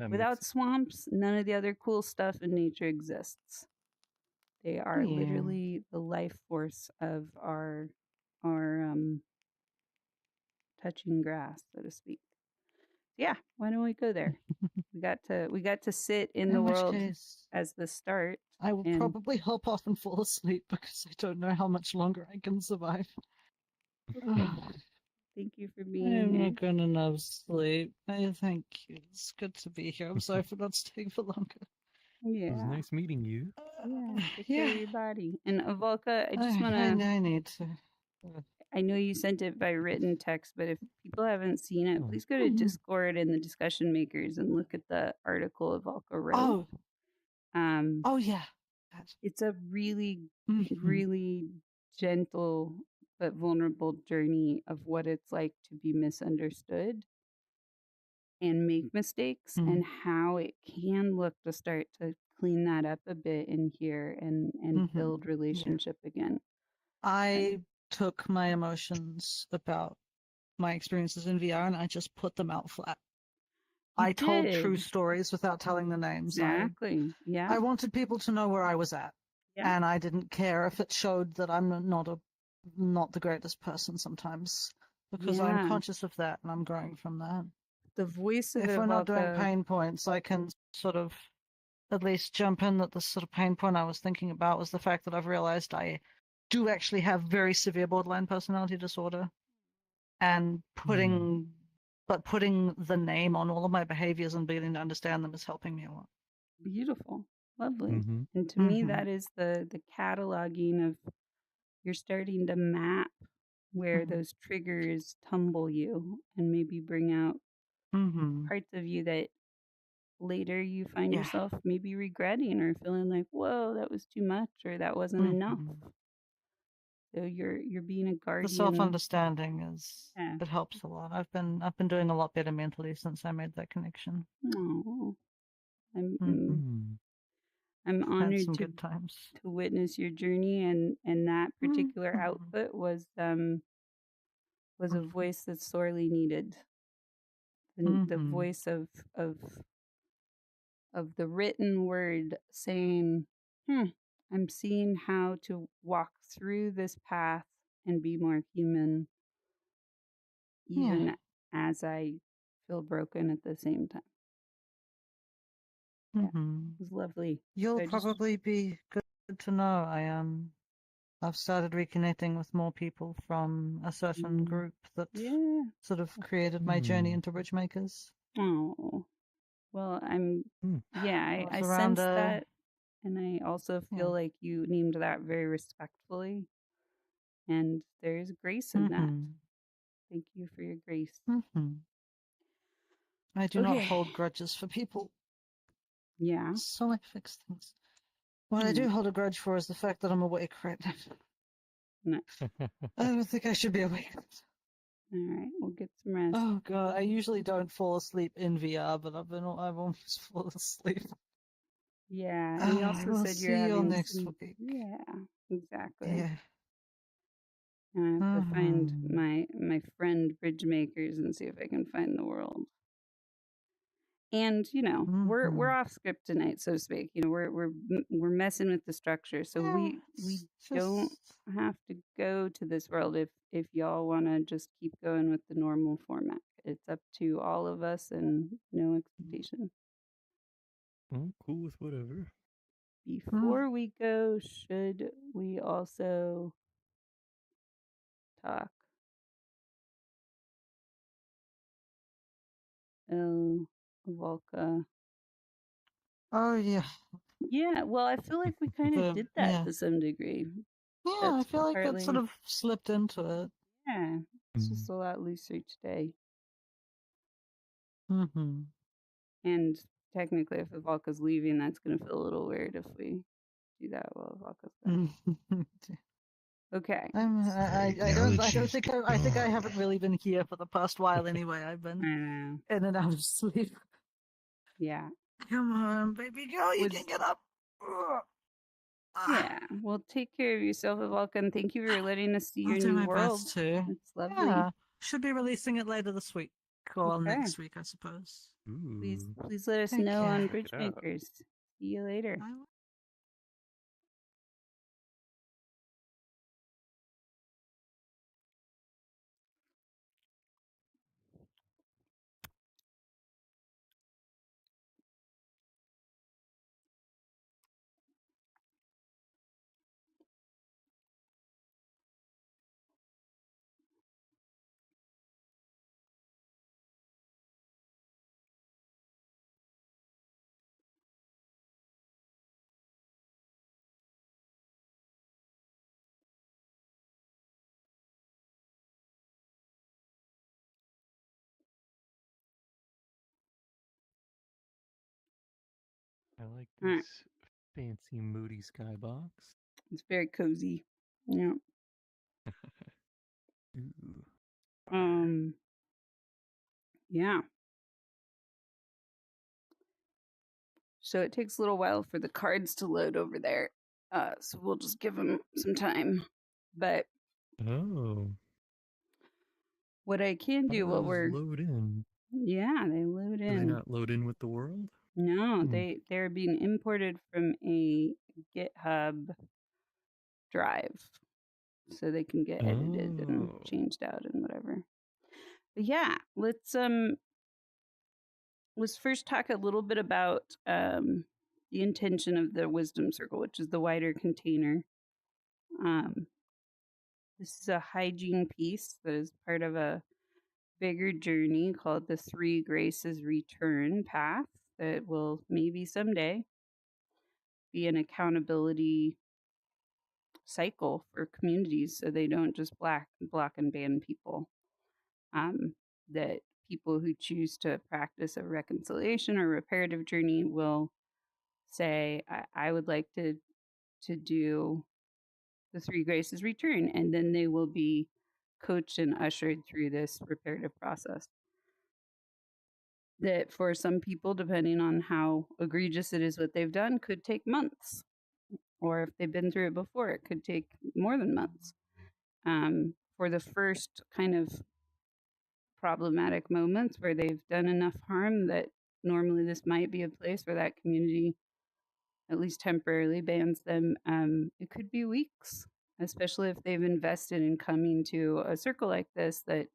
without swamps, none of the other cool stuff in nature exists. They are literally the life force of our touching grass, so to speak. Yeah, why don't we go there? we got to sit in the world as the start. I will probably hop off and fall asleep because I don't know how much longer I can survive. Okay. Thank you for being I'm here. not gonna enough sleep. Thank you. It's good to be here. I'm sorry for not staying for longer. Yeah. It was nice meeting you. Yeah. Take care of your body. And Avalka, I just want to. I need to. I know you sent it by written text, but if people haven't seen it, please go to Discord and the discussion makers and look at the article Avalka wrote. Oh yeah. It's a really, really gentle but vulnerable journey of what it's like to be misunderstood and make mistakes, and how it can look to start to clean that up a bit in here and build relationship again. I took my emotions about my experiences in VR and I just put them out flat. I told true stories without telling the names. Exactly. I wanted people to know where I was at. Yeah. And I didn't care if it showed that I'm not the greatest person sometimes, because I'm conscious of that and I'm growing from that. The voice of if we're not doing pain points, I can sort of at least jump in that the sort of pain point I was thinking about was the fact that I've realized I do actually have very severe borderline personality disorder, and putting the name on all of my behaviors and beginning to understand them is helping me a lot. Beautiful. Lovely. And to me, that is the cataloging of, you're starting to map where those triggers tumble you and maybe bring out parts of you that later you find yourself maybe regretting or feeling like, whoa, that was too much, or that wasn't enough. So you're being a guardian. The self-understanding it helps a lot. I've been doing a lot better mentally since I made that connection. Oh, I'm honored to witness your journey, and that particular output was a voice that's sorely needed. The voice of the written word saying, I'm seeing how to walk through this path and be more human, even as I feel broken at the same time. Yeah, it was lovely. You'll probably be good to know. I've started reconnecting with more people from a certain group that sort of created my journey into Bridgemakers. Oh, well, I sense that, and I also feel like you named that very respectfully, and there's grace in that. Thank you for your grace. I do not hold grudges for people. Yeah. So I fix things. What I do hold a grudge for is the fact that I'm awake right now. I don't think I should be awake. All right, we'll get some rest. Oh god, I usually don't fall asleep in VR, but I've almost fallen asleep. Yeah, and you also said you're having next week. Yeah, exactly. Yeah. And I have to find my friend Bridgemakers and see if I can find the world. And we're off script tonight, so to speak. We're messing with the structure, so Yeah, we don't have to go to this world if y'all want to just keep going with the normal format. It's up to all of us and no expectation. I'm cool with whatever. Before we go, should we also talk Volca? Oh yeah. Yeah, well, I feel like we kind of did that yeah. to some degree. Yeah, I feel like that sort of slipped into it. Yeah, it's just a lot looser today. Mm-hmm. And technically, if Volca's leaving, that's going to feel a little weird if we do that while Volca's gone. Okay. I think I haven't really been here for the past while anyway. I've been in and out of sleep. Yeah. Come on, baby girl, you can get up. Yeah. Well, take care of yourself, Vulcan. Thank you for letting us see I'll your do new my world. best too. It's lovely. Yeah. Should be releasing it later this week or next week, I suppose. Please let us know on Bridgemakers. See you later. I like this fancy moody skybox. It's very cozy. Yeah. Yeah. So it takes a little while for the cards to load over there. So we'll just give them some time. But what I can do while we're load in. Yeah, they load in. Do they not load in with the world? No, they're being imported from a GitHub drive, so they can get edited and changed out and whatever. But yeah, let's first talk a little bit about the intention of the wisdom circle, which is the wider container. This is a hygiene piece that is part of a bigger journey called the Three Graces Return Path that will maybe someday be an accountability cycle for communities so they don't just block and ban people. That people who choose to practice a reconciliation or reparative journey will say, I would like to do the Three Graces Return, and then they will be coached and ushered through this reparative process. That for some people, depending on how egregious it is what they've done, could take months. Or if they've been through it before, it could take more than months. For the first kind of problematic moments where they've done enough harm that normally this might be a place where that community at least temporarily bans them, it could be weeks, especially if they've invested in coming to a circle like this. That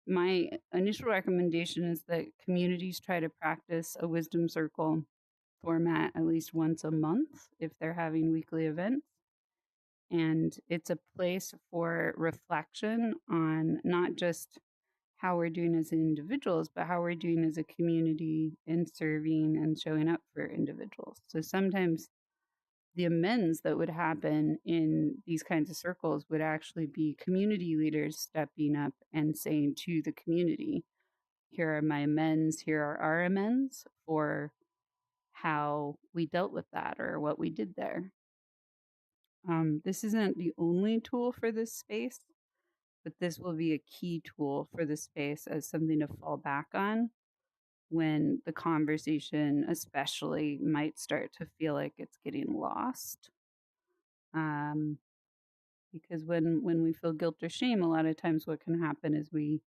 my initial recommendation is that communities try to practice a wisdom circle format at least once a month if they're having weekly events. And it's a place for reflection on not just how we're doing as individuals, but how we're doing as a community in serving and showing up for individuals. So sometimes the amends that would happen in these kinds of circles would actually be community leaders stepping up and saying to the community, here are my amends, here are our amends for how we dealt with that or what we did there. This isn't the only tool for this space, but this will be a key tool for the space as something to fall back on when the conversation especially might start to feel like it's getting lost. Because when we feel guilt or shame, a lot of times what can happen is we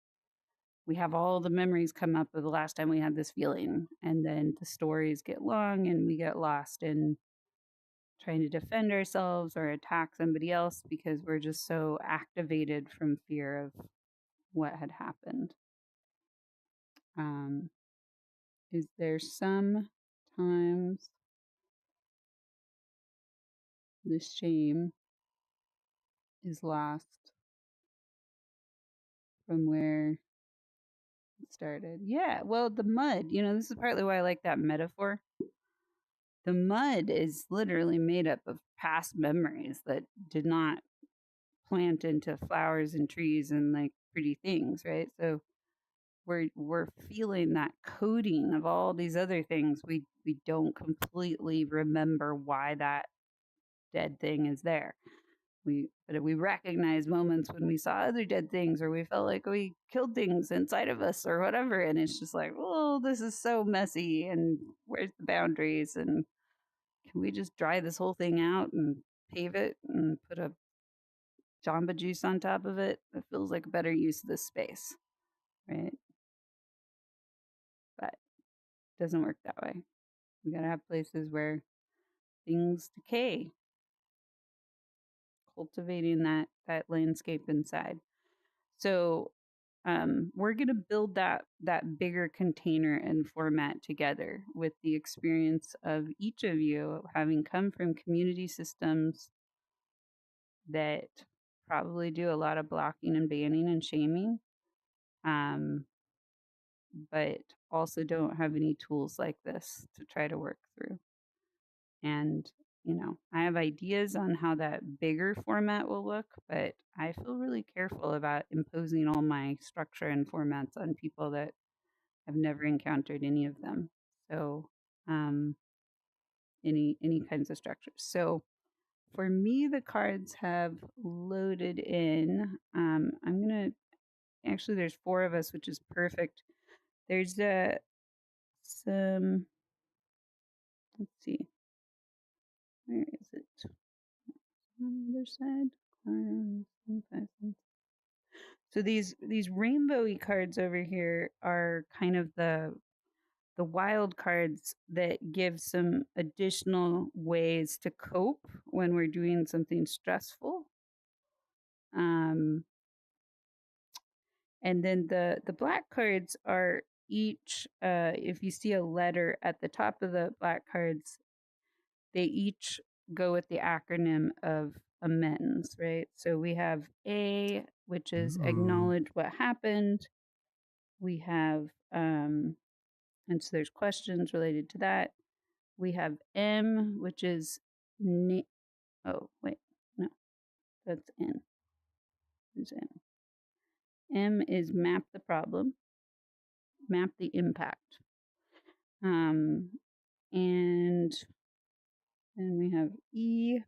we have all the memories come up of the last time we had this feeling, and then the stories get long and we get lost in trying to defend ourselves or attack somebody else because we're just so activated from fear of what had happened. Is there some times the shame is lost from where it started? Yeah, well, the mud, this is partly why I like that metaphor. The mud is literally made up of past memories that did not plant into flowers and trees and like pretty things, right? So we're feeling that coding of all these other things. We don't completely remember why that dead thing is there. But we recognize moments when we saw other dead things, or we felt like we killed things inside of us or whatever, and it's just like, oh, this is so messy, and where's the boundaries, and can we just dry this whole thing out and pave it and put a Jamba Juice on top of it? It feels like a better use of this space, right? But it doesn't work that way. We gotta have places where things decay, cultivating that landscape inside. So we're going to build that bigger container and format together with the experience of each of you having come from community systems that probably do a lot of blocking and banning and shaming, but also don't have any tools like this to try to work through. And I have ideas on how that bigger format will look, but I feel really careful about imposing all my structure and formats on people that have never encountered any of them. So, any kinds of structures. So, for me, the cards have loaded in. I'm gonna actually. There's 4 of us, which is perfect. There's some. Let's see. Where is it? On the other side. So these rainbowy cards over here are kind of the wild cards that give some additional ways to cope when we're doing something stressful. And then the black cards are each, if you see a letter at the top of the black cards, they each go with the acronym of amends, right? So we have A, which is acknowledge what happened. We have, and so there's questions related to that. We have M, which is, oh, wait, no, that's N. Who's N? M is map the problem, map the impact. And then we have E.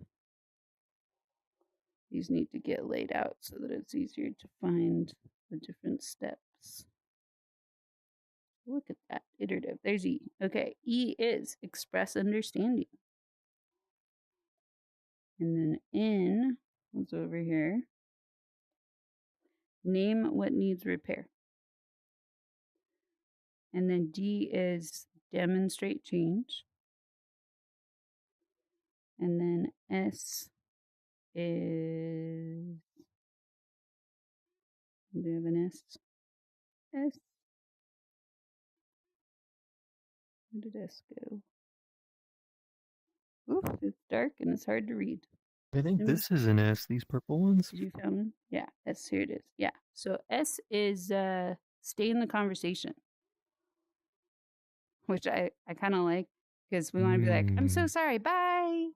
These need to get laid out so that it's easier to find the different steps. Look at that, iterative. There's E. Okay, E is express understanding. And then N is over here. Name what needs repair. And then D is demonstrate change. And then S is, do we have an S? S. Where did S go? Oof, it's dark and it's hard to read. I think this is an S, these purple ones. Did you found one? Yeah, S, here it is. Yeah. So S is stay in the conversation, which I kind of like because we want to be like, I'm so sorry, bye.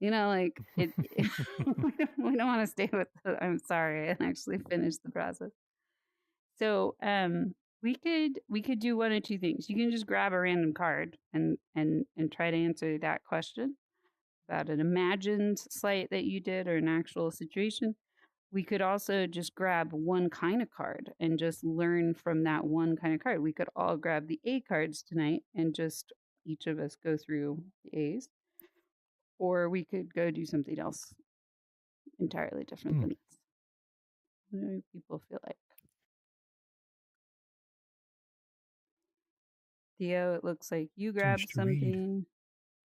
Like it. We don't want to stay with the, I'm sorry and actually finish the process. So we could do one of 2 things. You can just grab a random card and try to answer that question about an imagined slight that you did or an actual situation. We could also just grab one kind of card and just learn from that one kind of card. We could all grab the A cards tonight and just each of us go through the A's. Or we could go do something else entirely different than this. What do people feel like? Theo, it looks like you grabbed something.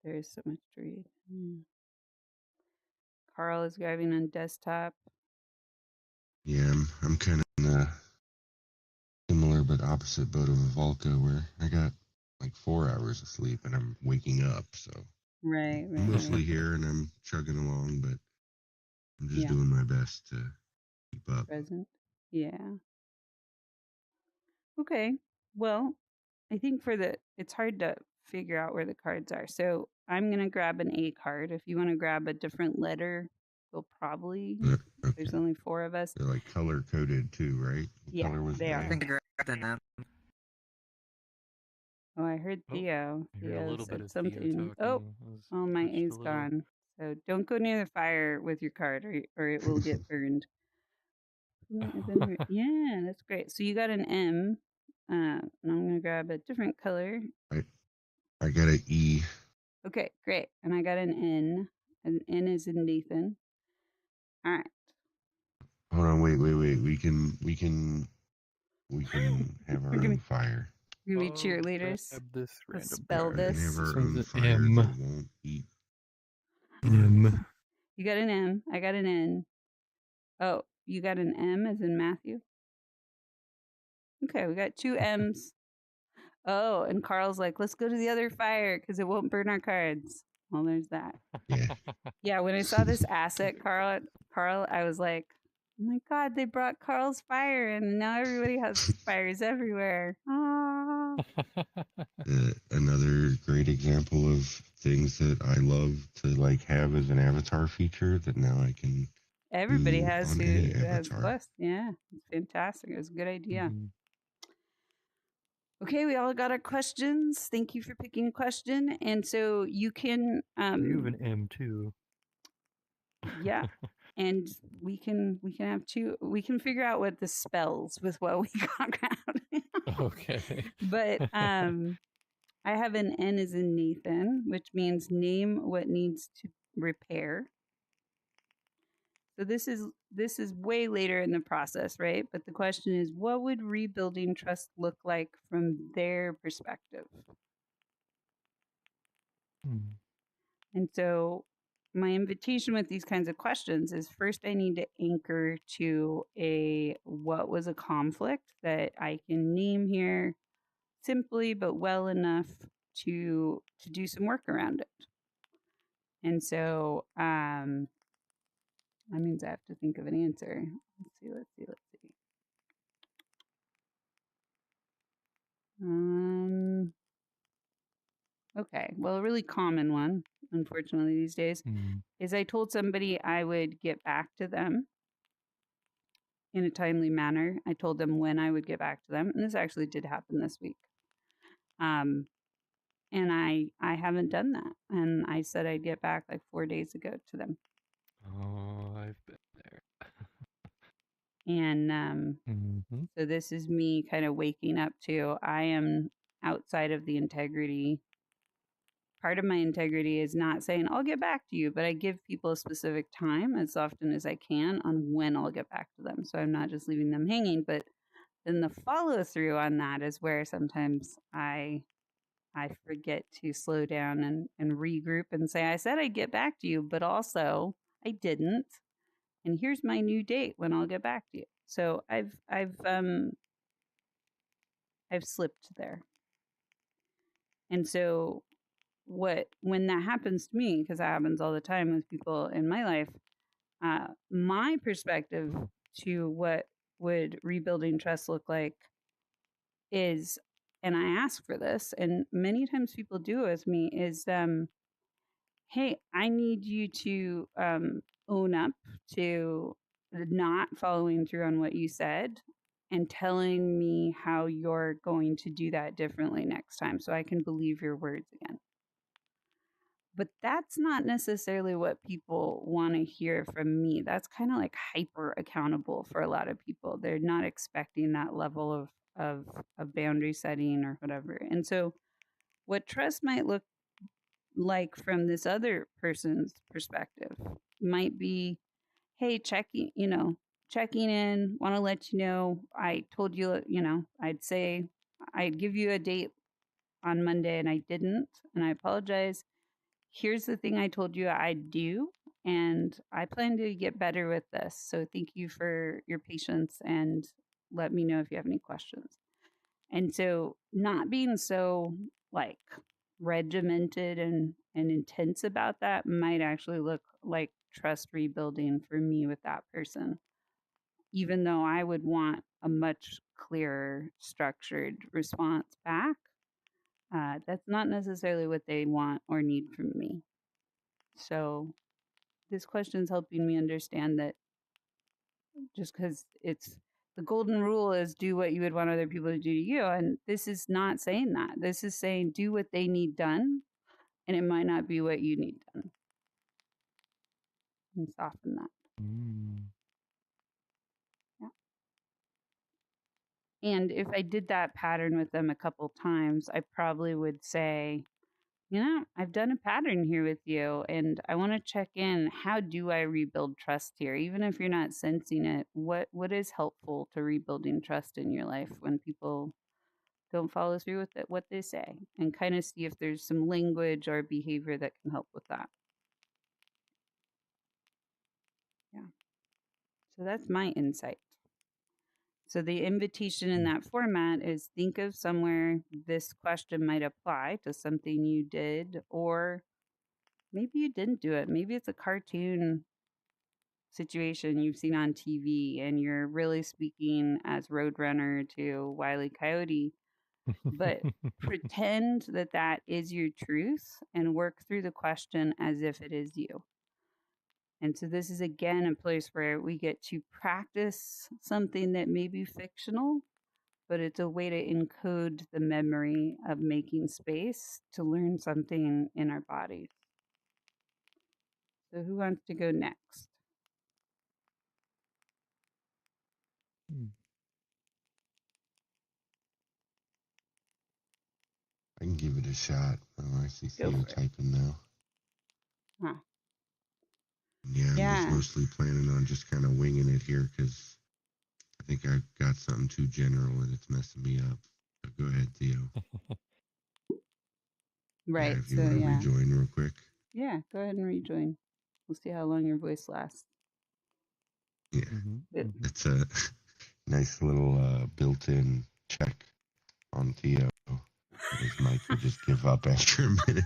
There's so much to read. Carl is grabbing on desktop. Yeah, I'm kind of in a similar but opposite boat of Volka, where I got like 4 hours of sleep and I'm waking up. So right. I'm mostly here and I'm chugging along, but I'm just doing my best to keep up. Present. Yeah. Okay. Well, I think it's hard to figure out where the cards are. So I'm going to grab an A card. If you want to grab a different letter, we'll probably, Okay. there's only 4 of us. They're like color coded too, right? What Yeah, color was they are. I think I grabbed an M. Oh, I heard Theo. Theo said something. Oh, my A's gone. So don't go near the fire with your card or it will get burned. Yeah, that's great. So you got an M. And I'm going to grab a different color. I got an E. Okay, great. And I got an N. An N is in Nathan. All right. Hold on, wait. We can have our own fire. We're going to be cheerleaders. This Let's random spell card. this. We can have our Starts own with fire M. that won't eat. M. You got an M. I got an N. Oh, you got an M as in Matthew? Okay, we got 2 M's. Oh, and Carl's like, let's go to the other fire because it won't burn our cards. Well, there's that. Yeah. Yeah, when I saw this asset, Carl, I was like, oh my God, they brought Carl's fire and now everybody has fires everywhere. Ah. Another great example of things that I love to like have as an avatar feature that now I can. Everybody has on who any has avatar. Quest. Yeah, it's fantastic. It was a good idea. Mhm. Okay, we all got our questions. Thank you for picking a question. And so you can You have an M too. yeah. And we can have 2. We can figure out what this spells with what we got ground. Okay. But I have an N as in Nathan, which means name what needs to repair. So this is way later in the process, right? But the question is, what would rebuilding trust look like from their perspective? Hmm. And so my invitation with these kinds of questions is first I need to anchor to what was a conflict that I can name here simply but well enough to do some work around it. And so that means I have to think of an answer. Let's see. Okay, well, a really common one, unfortunately, these days, is I told somebody I would get back to them in a timely manner. I told them when I would get back to them, and this actually did happen this week. And I haven't done that, and I said I'd get back like 4 days ago to them. Oh, I've been there. And so this is me kind of waking up to I am outside of the integrity. Part of my integrity is not saying I'll get back to you, but I give people a specific time as often as I can on when I'll get back to them. So I'm not just leaving them hanging, but then the follow through on that is where sometimes I forget to slow down and regroup and say, I said I'd get back to you, but also I didn't. And here's my new date when I'll get back to you. So I've slipped there. And so when that happens to me, because that happens all the time with people in my life, my perspective to what would rebuilding trust look like is, and I ask for this, and many times people do it with me, is hey, I need you to own up to not following through on what you said and telling me how you're going to do that differently next time so I can believe your words again. But that's not necessarily what people want to hear from me. That's kind of like hyper accountable for a lot of people. They're not expecting that level of boundary setting or whatever. And so what trust might look like from this other person's perspective might be, hey, checking in, want to let you know, I told you, I'd say I'd give you a date on Monday and I didn't, and I apologize. Here's the thing I told you I'd do, and I plan to get better with this. So thank you for your patience and let me know if you have any questions. And so not being so like regimented and intense about that might actually look like trust rebuilding for me with that person, even though I would want a much clearer, structured response back. That's not necessarily what they want or need from me. So this question is helping me understand that just because it's the golden rule is do what you would want other people to do to you. And this is not saying that. This is saying do what they need done, and it might not be what you need done. And soften that. Yeah. And if I did that pattern with them a couple times, I probably would say, I've done a pattern here with you, and I want to check in. How do I rebuild trust here? Even if you're not sensing it, what is helpful to rebuilding trust in your life when people don't follow through with what they say, and kind of see if there's some language or behavior that can help with that. Yeah. So that's my insight. So the invitation in that format is think of somewhere this question might apply to something you did, or maybe you didn't do it. Maybe it's a cartoon situation you've seen on TV and you're really speaking as Roadrunner to Wile E. Coyote. But pretend that is your truth and work through the question as if it is you. And so this is again a place where we get to practice something that may be fictional, but it's a way to encode the memory of making space to learn something in our bodies. So who wants to go next? I can give it a shot. Oh, I see Theo typing now. Huh. Yeah, I was mostly planning on just kind of winging it here because I think I got something too general and it's messing me up. So go ahead, Theo. Right. Yeah, if you want to rejoin real quick. Yeah, go ahead and rejoin. We'll see how long your voice lasts. Yeah. It's a nice little built-in check on Theo. His mic would just give up after a minute.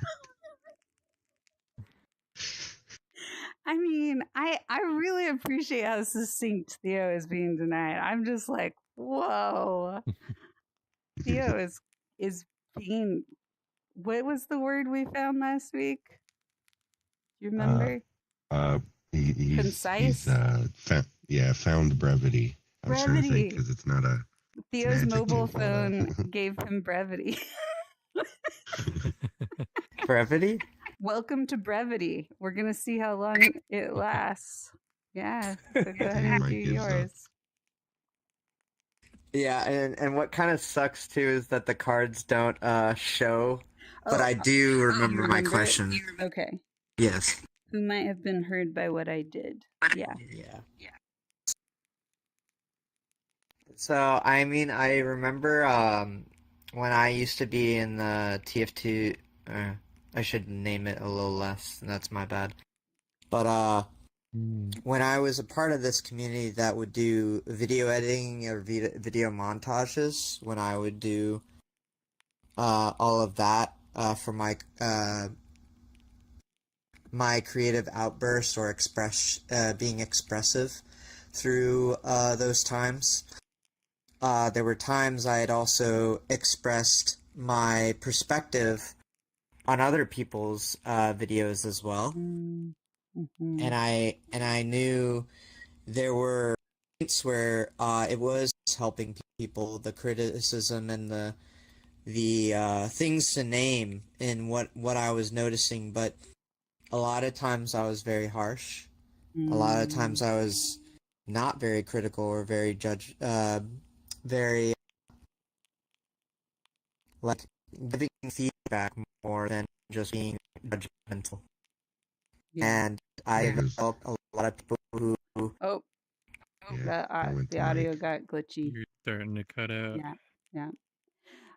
I mean, I really appreciate how succinct Theo is being tonight. I'm just like, whoa. Theo is being, what was the word we found last week? Do you remember? He's concise. Found brevity. I was trying to think because it's not a Theo's mobile phone gave him brevity. Brevity? Welcome to brevity. We're going to see how long it lasts. Yeah. So go ahead and do yours. Yeah, and what kind of sucks too is that the cards don't show, but I do remember my question. Okay. Yes. Who might have been heard by what I did. Yeah. So, I mean, I remember when I used to be in the TF2, I should name it a little less, and that's my bad. But when I was a part of this community that would do video editing or video montages, when I would do all of that for my my creative outbursts or being expressive through those times. There were times I had also expressed my perspective on other people's videos as well. Mm-hmm. And I knew there were points where it was helping people, the criticism and the things to name in what I was noticing, but a lot of times I was very harsh. A lot of times I was not very critical or very very like giving feedback more than just being judgmental. Yeah. And I developed a lot of people who the audio got glitchy. You're starting to cut out. Yeah.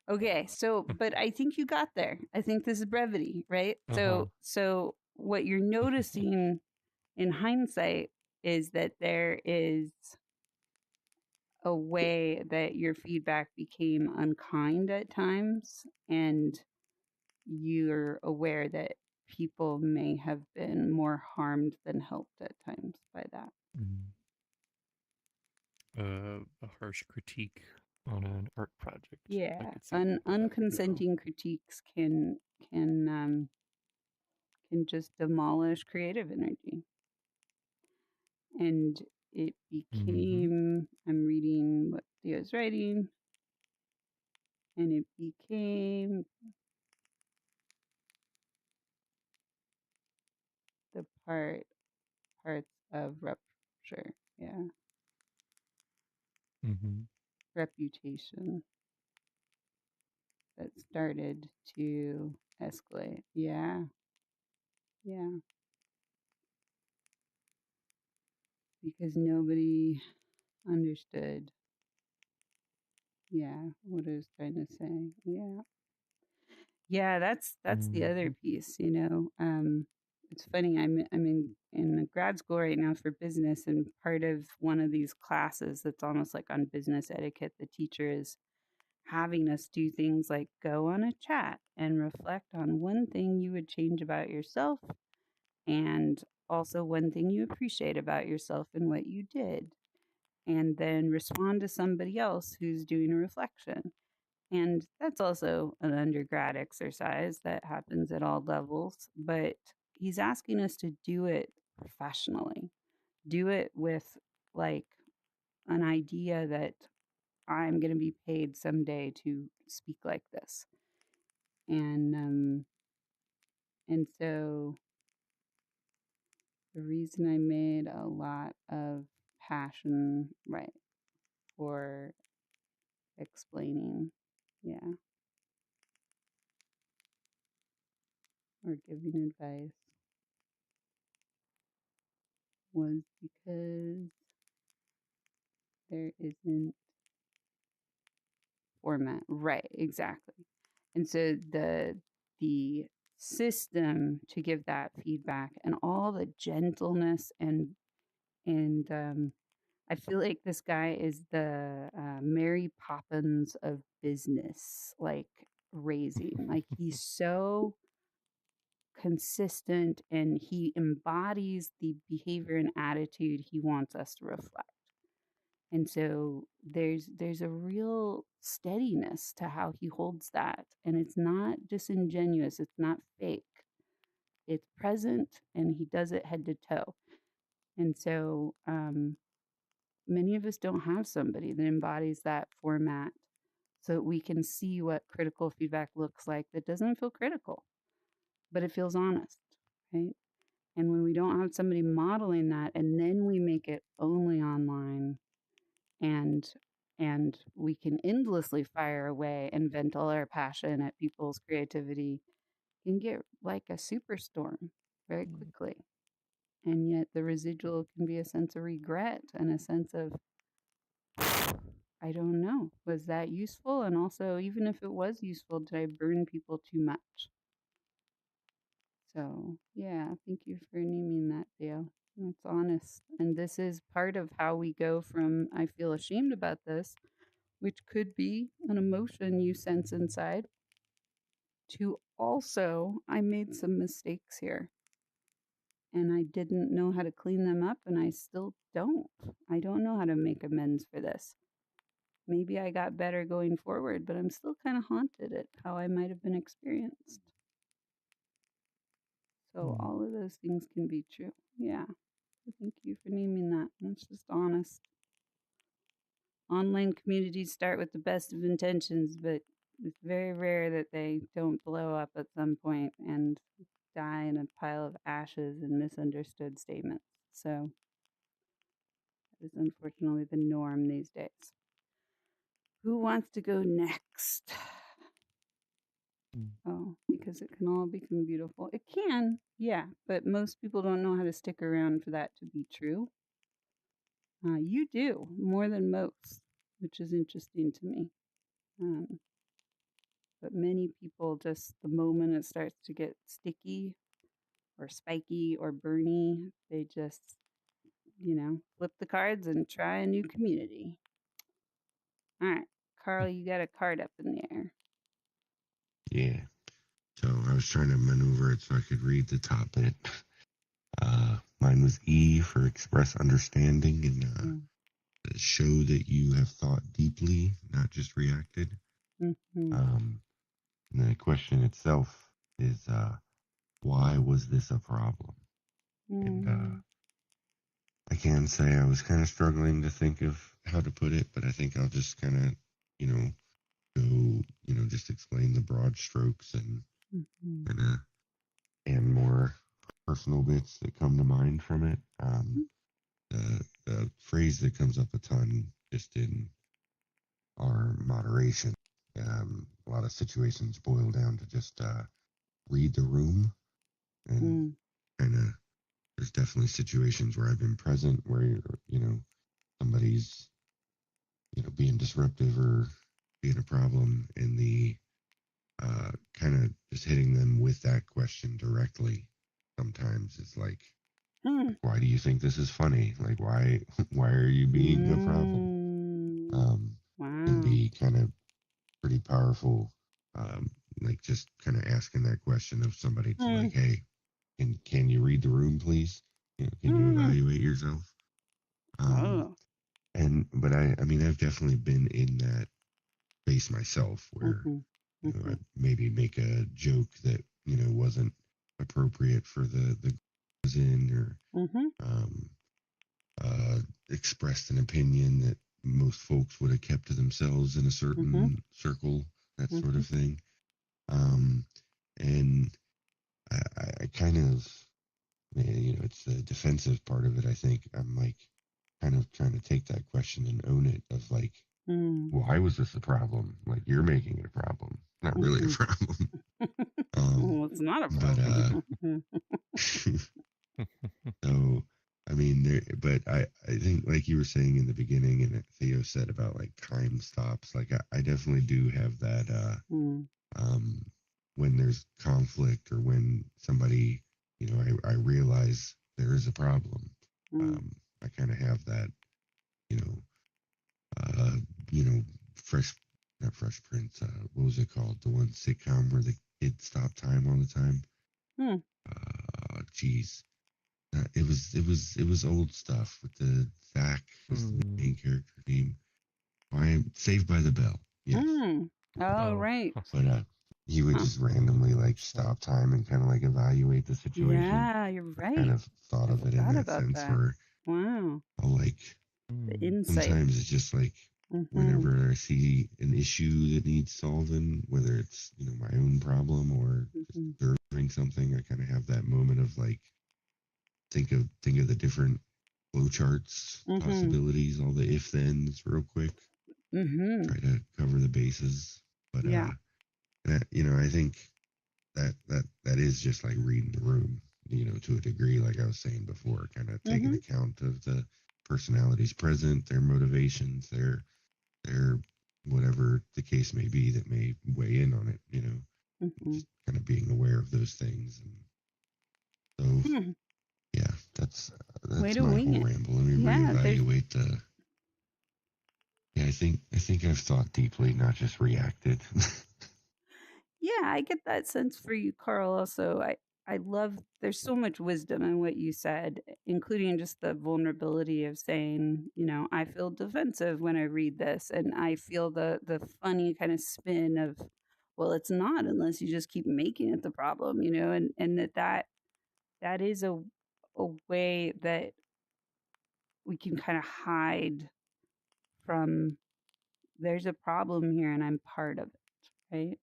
Okay, so but I think you got there. I think this is brevity, right? So what you're noticing in hindsight is that there is a way that your feedback became unkind at times, and you're aware that people may have been more harmed than helped at times by that. A harsh critique on an art project. Yeah, I could see where that could go. unconsenting critiques can just demolish creative energy. And it became, I'm reading what Theo's writing, and it became the parts of rupture. Yeah. Reputation that started to escalate. Yeah. Yeah. Because nobody understood. Yeah, what I was trying to say. Yeah. Yeah, that's the other piece, you know. It's funny, I'm in grad school right now for business, and part of one of these classes that's almost like on business etiquette, the teacher is having us do things like go on a chat and reflect on one thing you would change about yourself, and also one thing you appreciate about yourself and what you did, and then respond to somebody else who's doing a reflection. And that's also an undergrad exercise that happens at all levels, but he's asking us to do it professionally, do it with like an idea that I'm going to be paid someday to speak like this. And so the reason I made a lot of passion, right, for explaining, yeah, or giving advice was because there isn't format. Right, exactly. And so the system to give that feedback and all the gentleness and I feel like this guy is the Mary Poppins of business, like raising. Like he's so consistent and he embodies the behavior and attitude he wants us to reflect. And so there's a real steadiness to how he holds that, and it's not disingenuous, it's not fake. It's present, and he does it head to toe. And so many of us don't have somebody that embodies that format so that we can see what critical feedback looks like that doesn't feel critical, but it feels honest, right? And when we don't have somebody modeling that and then we make it only online, and we can endlessly fire away and vent all our passion at people's creativity, can get like a superstorm very quickly. And yet the residual can be a sense of regret and a sense of, I don't know, was that useful? And also, even if it was useful, did I burn people too much? So yeah, thank you for naming that, Dale. That's honest. And this is part of how we go from I feel ashamed about this, which could be an emotion you sense inside, to also, I made some mistakes here and I didn't know how to clean them up, and I still don't. I don't know how to make amends for this. Maybe I got better going forward, but I'm still kind of haunted at how I might have been experienced. So all of those things can be true. Yeah. So thank you for naming that. That's just honest. Online communities start with the best of intentions, but it's very rare that they don't blow up at some point and die in a pile of ashes and misunderstood statements. So that is unfortunately the norm these days. Who wants to go next? Oh, because it can all become beautiful. It can, yeah, but most people don't know how to stick around for that to be true. You do, more than most, which is interesting to me. But many people just, the moment it starts to get sticky or spiky or burny, they just, flip the cards and try a new community. All right, Carl, you got a card up in the air. Yeah. So I was trying to maneuver it so I could read the top bit. Mine was E for express understanding and show that you have thought deeply, not just reacted. Mm-hmm. And the question itself is, why was this a problem? And I can say I was kind of struggling to think of how to put it, but I think I'll just kind of, go, just explain the broad strokes and and more personal bits that come to mind from it. The phrase that comes up a ton just in our moderation. A lot of situations boil down to just read the room, and kind of there's definitely situations where I've been present where somebody's being disruptive or being a problem, and the kind of just hitting them with that question directly sometimes is like, why do you think this is funny? Like, why are you being a problem? Can be kind of pretty powerful. Like just kind of asking that question of somebody to like, hey, can you read the room, please? Can you evaluate yourself? But I mean, I've definitely been in that space myself where I maybe make a joke that wasn't appropriate for the was in, or expressed an opinion that most folks would have kept to themselves in a certain circle, that sort of thing. And I kind of, it's the defensive part of it. I think I'm like kind of trying to take that question and own it of like, why was this a problem? Like, you're making it a problem, not really a problem. Well, it's not a problem. So, I mean, but I think like you were saying in the beginning, and Theo said about like time stops, like I definitely do have that, when there's conflict or when somebody, I realize there is a problem. I kind of have that, you know, uh, fresh, not Fresh Prince, what was it called? The one sitcom where the kids stop time all the time. Geez. It was old stuff with the Zach was the main character name. Saved by the Bell. Yes. Oh, right. But he would just randomly like stop time and kind of like evaluate the situation. Yeah, you're right. Kind of thought of it in that sense where wow. I'll like The insight. sometimes it's just like whenever I see an issue that needs solving, whether it's my own problem or just observing something, I kind of have that moment of like think of the different flowcharts, possibilities, all the if thens, real quick. Try to cover the bases, but I think that is just like reading the room, to a degree, like I was saying before, kind of taking account of the personalities present, their motivations, their whatever the case may be that may weigh in on it, just kind of being aware of those things. And so yeah, that's my whole ramble. Let me reevaluate the. Yeah, I think I've thought deeply, not just reacted. Yeah, I get that sense for you, Carl. Also, I love. There's so much wisdom in what you said, including just the vulnerability of saying, I feel defensive when I read this, and I feel the funny kind of spin of, well, it's not unless you just keep making it the problem, and that is a way that we can kind of hide from. There's a problem here, and I'm part of it, right?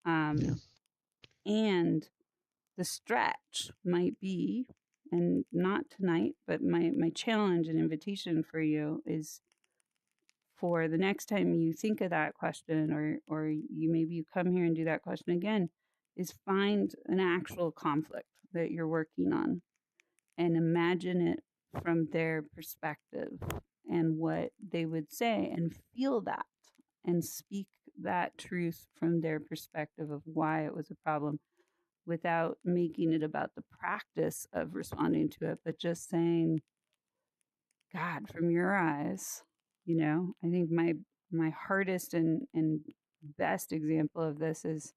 Yeah. And the stretch might be, and not tonight, but my challenge and invitation for you is for the next time you think of that question, or you come here and do that question again, is find an actual conflict that you're working on and imagine it from their perspective and what they would say, and feel that and speak that truth from their perspective of why it was a problem without making it about the practice of responding to it, but just saying, God, from your eyes, I think my hardest and best example of this is,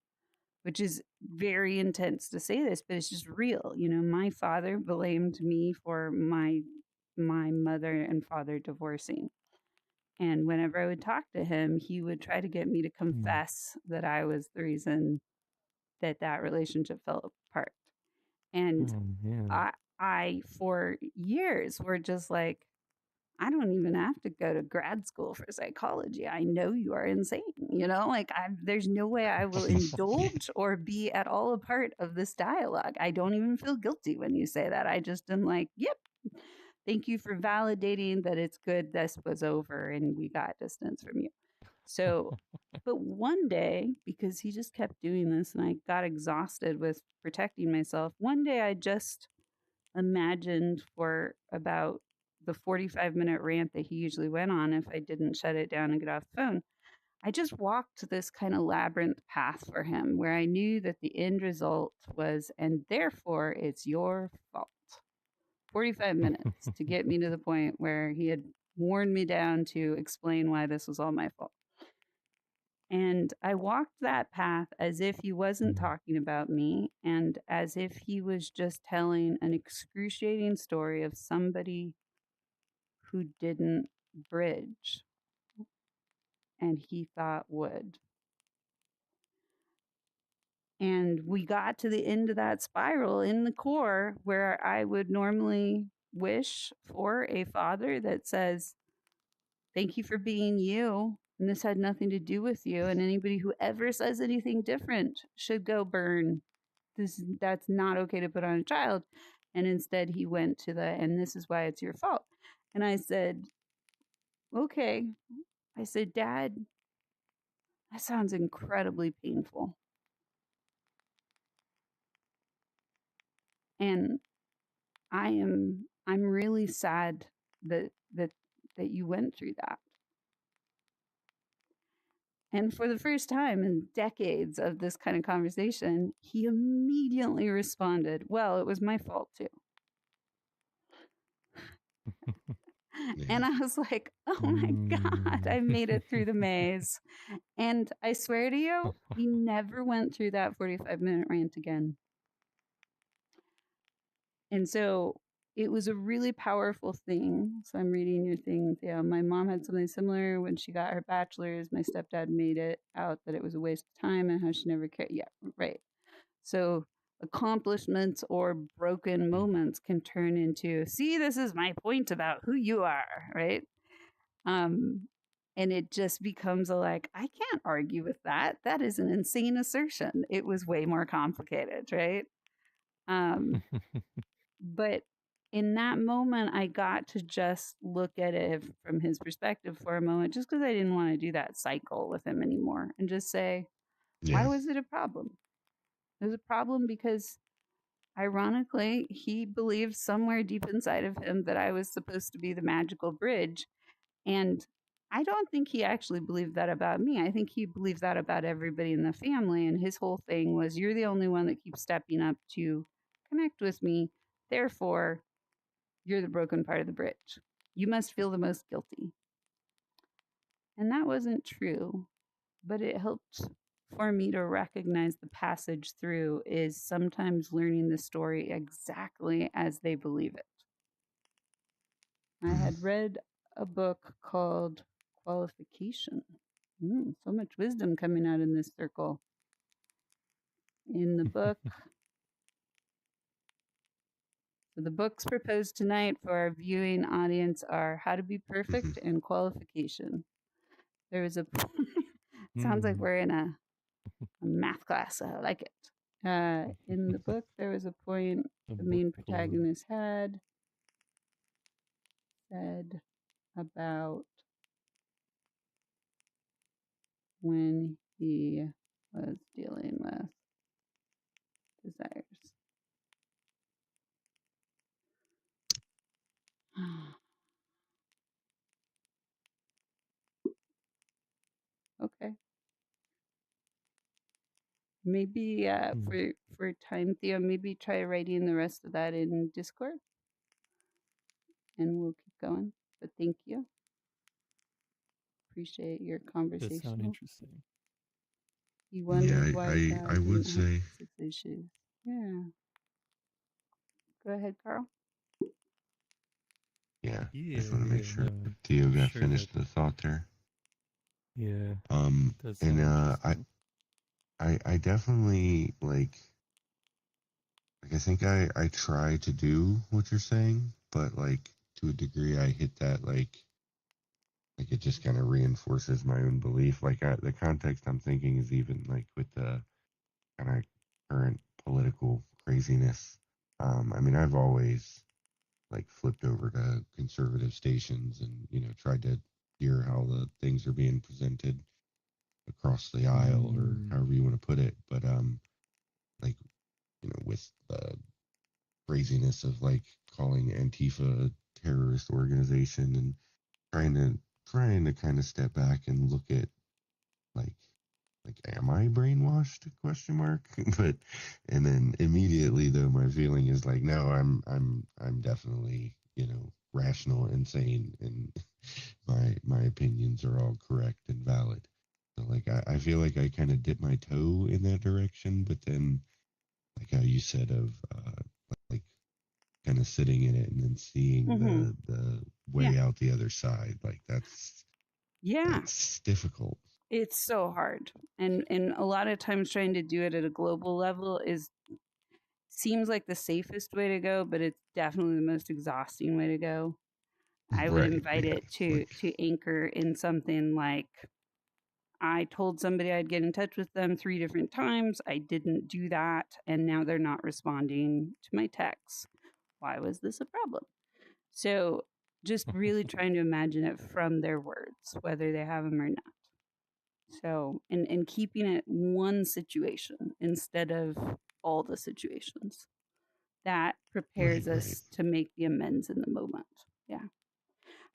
which is very intense to say this, but it's just real. My father blamed me for my mother and father divorcing. And whenever I would talk to him, he would try to get me to confess that I was the reason that relationship fell apart. And I for years were just like, I don't even have to go to grad school for psychology. I know you are insane. Like there's no way I will indulge or be at all a part of this dialogue. I don't even feel guilty when you say that. I just am like, yep, thank you for validating that it's good this was over and we got distance from you. So, but one day, because he just kept doing this and I got exhausted with protecting myself, one day I just imagined for about the 45-minute rant that he usually went on if I didn't shut it down and get off the phone. I just walked this kind of labyrinth path for him where I knew that the end result was, and therefore it's your fault. 45 minutes to get me to the point where he had worn me down to explain why this was all my fault. And I walked that path as if he wasn't talking about me and as if he was just telling an excruciating story of somebody who didn't bridge and he thought would. And we got to the end of that spiral in the core where I would normally wish for a father that says, thank you for being you. And this had nothing to do with you. And anybody who ever says anything different should go burn. That's not okay to put on a child. And instead he went to and this is why it's your fault. And I said, okay. I said, Dad, that sounds incredibly painful. And I'm really sad that you went through that. And for the first time in decades of this kind of conversation, he immediately responded, well, it was my fault too. And I was like, oh my God, I made it through the maze. And I swear to you, we never went through that 45-minute rant again. And so it was a really powerful thing. So I'm reading your thing. Yeah, my mom had something similar when she got her bachelor's. My stepdad made it out that it was a waste of time and how she never cared. Yeah, right. So accomplishments or broken moments can turn into, see, this is my point about who you are, right? And it just becomes I can't argue with that. That is an insane assertion. It was way more complicated, right? But in that moment, I got to just look at it from his perspective for a moment, just because I didn't want to do that cycle with him anymore and just say, why was it a problem? It was a problem because, ironically, he believed somewhere deep inside of him that I was supposed to be the magical bridge. And I don't think he actually believed that about me. I think he believed that about everybody in the family. And his whole thing was, you're the only one that keeps stepping up to connect with me. Therefore, you're the broken part of the bridge. You must feel the most guilty. And that wasn't true, but it helped for me to recognize the passage through is sometimes learning the story exactly as they believe it. I had read a book called Qualification. So much wisdom coming out in this circle. In the book, so the books proposed tonight for our viewing audience are How to Be Perfect and Qualification. There was a sounds like we're in a math class. I like it. In the book, there was a point the main protagonist had said about when he was dealing with desires. Okay. Maybe for time, Theo, maybe try writing the rest of that in Discord, and we'll keep going. But thank you. Appreciate your conversation. Does sound interesting. You wondered why I would say issues. Yeah. Go ahead, Carl. Yeah, Yeah, just want to make sure no, Theo got sure finished the thought there. Yeah. Does And sound interesting. I definitely like I think I try to do what you're saying, but like to a degree I hit that like it just kind of reinforces my own belief. Like the context I'm thinking is even like with the kind of current political craziness. I mean, I've always like flipped over to conservative stations and tried to hear how the things are being presented across the aisle or however you want to put it. But like with the craziness of like calling Antifa a terrorist organization and trying to kind of step back and look at like am I brainwashed, question mark. But and then immediately though my feeling is like no, I'm definitely rational and sane, and my opinions are all correct and valid. So like I feel like I kind of dip my toe in that direction, but then like how you said of like kind of sitting in it and then seeing the way out the other side, like that's difficult. It's so hard, and a lot of times trying to do it at a global level seems like the safest way to go, but it's definitely the most exhausting way to go. I would invite it to anchor in something like, I told somebody I'd get in touch with them 3 different times. I didn't do that, and now they're not responding to my texts. Why was this a problem? So just really trying to imagine it from their words, whether they have them or not. So, and keeping it one situation instead of all the situations. That prepares us to make the amends in the moment. Yeah.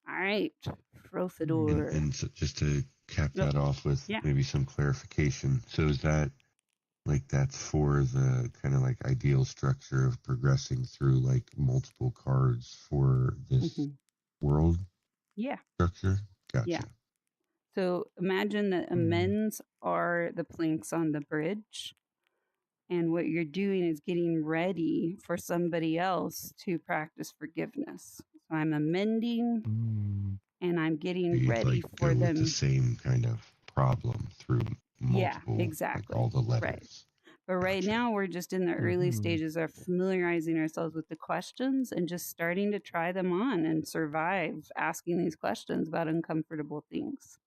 All right, Frofador. And so just to cap that off with maybe some clarification. So is that like that's for the kind of like ideal structure of progressing through like multiple cards for this world structure? Gotcha. Yeah. So imagine that amends are the planks on the bridge. And what you're doing is getting ready for somebody else to practice forgiveness. So I'm amending and I'm getting ready for them. With the same kind of problem through multiple, exactly. like all the letters. Right. But right now we're just in the early stages of familiarizing ourselves with the questions and just starting to try them on and survive asking these questions about uncomfortable things.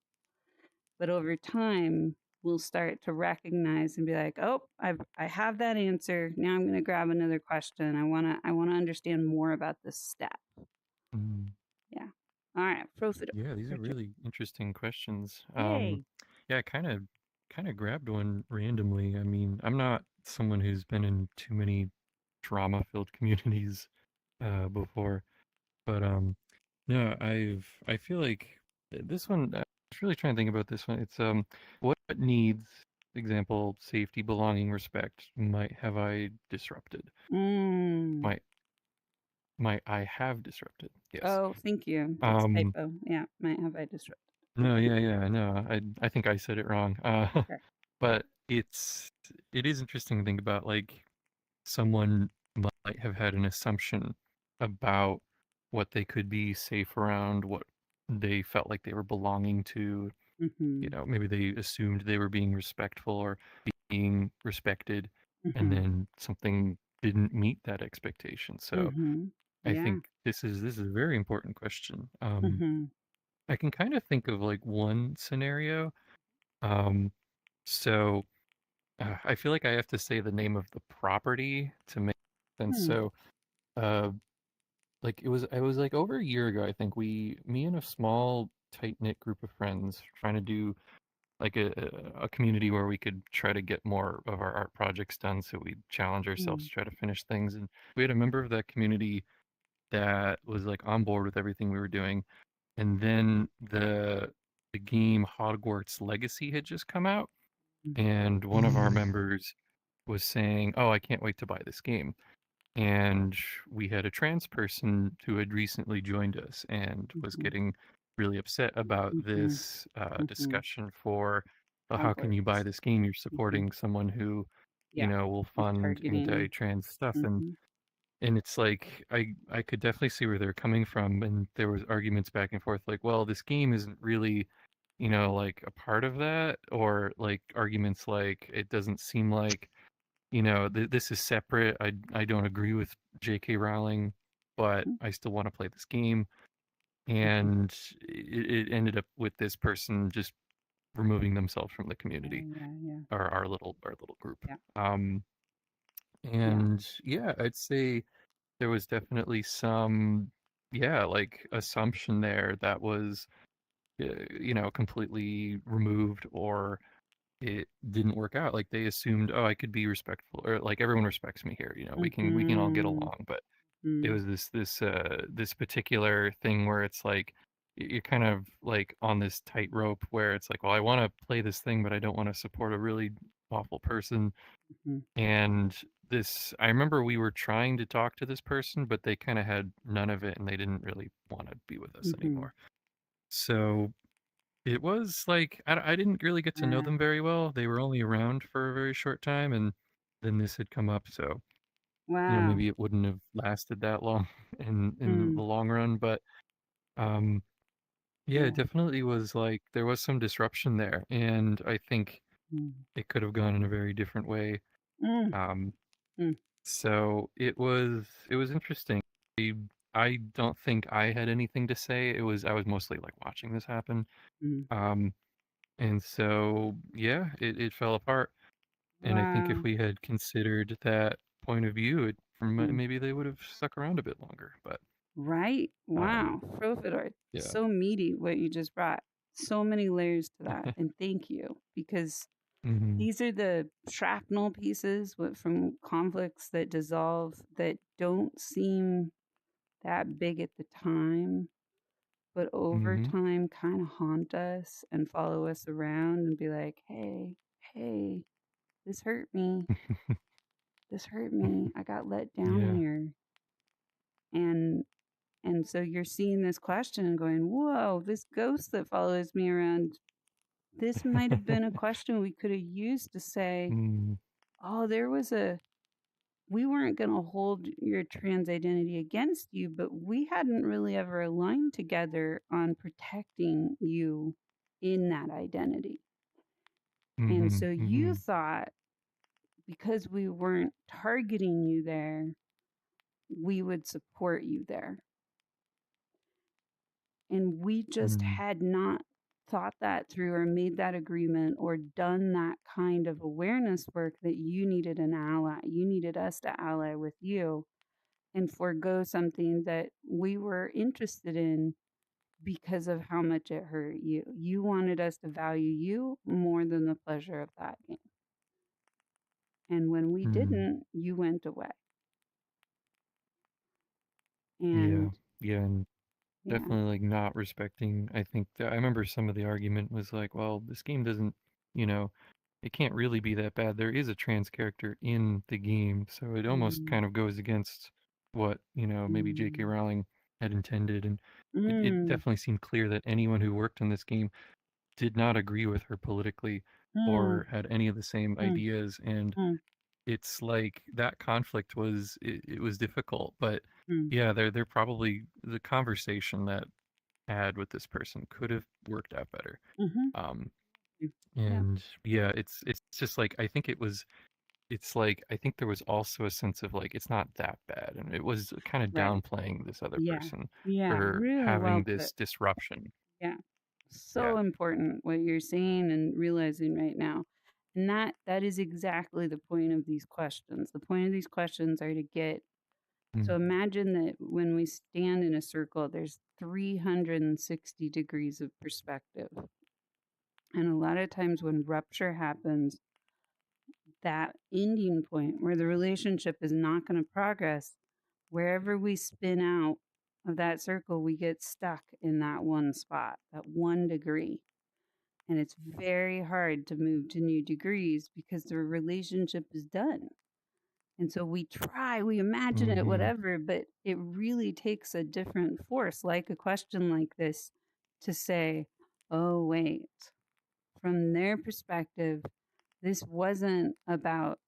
But over time, we'll start to recognize and be like, oh, I have that answer. Now I'm going to grab another question. I want to understand more about this step. Yeah. All right, Profit. Yeah, these are really interesting questions. Yay. Yeah, I kind of grabbed one randomly. I mean, I'm not someone who's been in too many drama-filled communities before, but no, I feel like this one. I was really trying to think about this one. It's what needs, example, safety, belonging, respect, might have I disrupted? Might I have disrupted? Yes. Oh, thank you. That's typo. Yeah, might have I disrupted. No, yeah, no. I think I said it wrong. Okay. But it is interesting to think about, like, someone might have had an assumption about what they could be safe around, what they felt like they were belonging to. You know, maybe they assumed they were being respectful or being respected, and then something didn't meet that expectation. So I think this is a very important question. I can kind of think of like one scenario. So I feel like I have to say the name of the property to make sense. So, like it was like over a year ago, I think me and a small tight knit group of friends trying to do like a community where we could try to get more of our art projects done. So we challenge ourselves to try to finish things. And we had a member of that community that was like on board with everything we were doing. And then the game Hogwarts Legacy had just come out, and one of our members was saying, "Oh, I can't wait to buy this game." And we had a trans person who had recently joined us and was getting really upset about this discussion for, "Oh, how can you buy this game? You're supporting someone who, will fund targeting. anti-trans stuff." And it's like I could definitely see where they're coming from, and there was arguments back and forth like, well, this game isn't really, like a part of that, or like arguments like it doesn't seem like, this is separate. I don't agree with J.K. Rowling, but I still want to play this game. And it ended up with this person just removing themselves from the community, or our little group. And I'd say there was definitely some, like assumption there that was, completely removed, or it didn't work out. Like they assumed, oh, I could be respectful, or like everyone respects me here. We can all get along. But it was this particular thing where it's like you're kind of like on this tightrope where it's like, well, I want to play this thing, but I don't want to support a really awful person. And I remember we were trying to talk to this person, but they kind of had none of it, and they didn't really want to be with us anymore. So it was like I didn't really get to know them very well. They were only around for a very short time, and then this had come up. So maybe it wouldn't have lasted that long in the long run. But it definitely was like there was some disruption there, and I think it could have gone in a very different way. So it was interesting. I don't think I had anything to say. I was mostly like watching this happen. And so it fell apart. And I think if we had considered that point of view, maybe they would have stuck around a bit longer. But Right. Wow. Profidor. yeah. So meaty what you just brought. So many layers to that. And thank you. Because these are the shrapnel pieces from conflicts that dissolve, that don't seem that big at the time, but over time kind of haunt us and follow us around and be like, hey, this hurt me. This hurt me. I got let down here. And so you're seeing this question and going, whoa, this ghost that follows me around, this might have been a question we could have used to say, oh, we weren't going to hold your trans identity against you, but we hadn't really ever aligned together on protecting you in that identity. And so you thought because we weren't targeting you there, we would support you there. And we just had not thought that through or made that agreement or done that kind of awareness work, that you needed an ally. You needed us to ally with you and forego something that we were interested in because of how much it hurt you. You wanted us to value you more than the pleasure of that game. And when we didn't, you went away. And and definitely like not respecting. I think I remember some of the argument was like, well, this game doesn't, it can't really be that bad. There is a trans character in the game, so it almost kind of goes against what, maybe J.K. Rowling had intended. And it definitely seemed clear that anyone who worked on this game did not agree with her politically or had any of the same ideas. And it's like that conflict was, it was difficult. But they're probably, the conversation that had with this person could have worked out better. And it's just like I think it's like I think there was also a sense of like it's not that bad, and it was kind of downplaying this other person for really having this disruption. So important what you're saying and realizing right now. And that is exactly the point of these questions. The point of these questions are to get, so imagine that when we stand in a circle, there's 360 degrees of perspective. And a lot of times when rupture happens, that ending point where the relationship is not going to progress, wherever we spin out of that circle, we get stuck in that one spot, that 1 degree. And it's very hard to move to new degrees because the relationship is done. And so we try, we imagine it, whatever, but it really takes a different force, like a question like this, to say, oh, wait, from their perspective, this wasn't about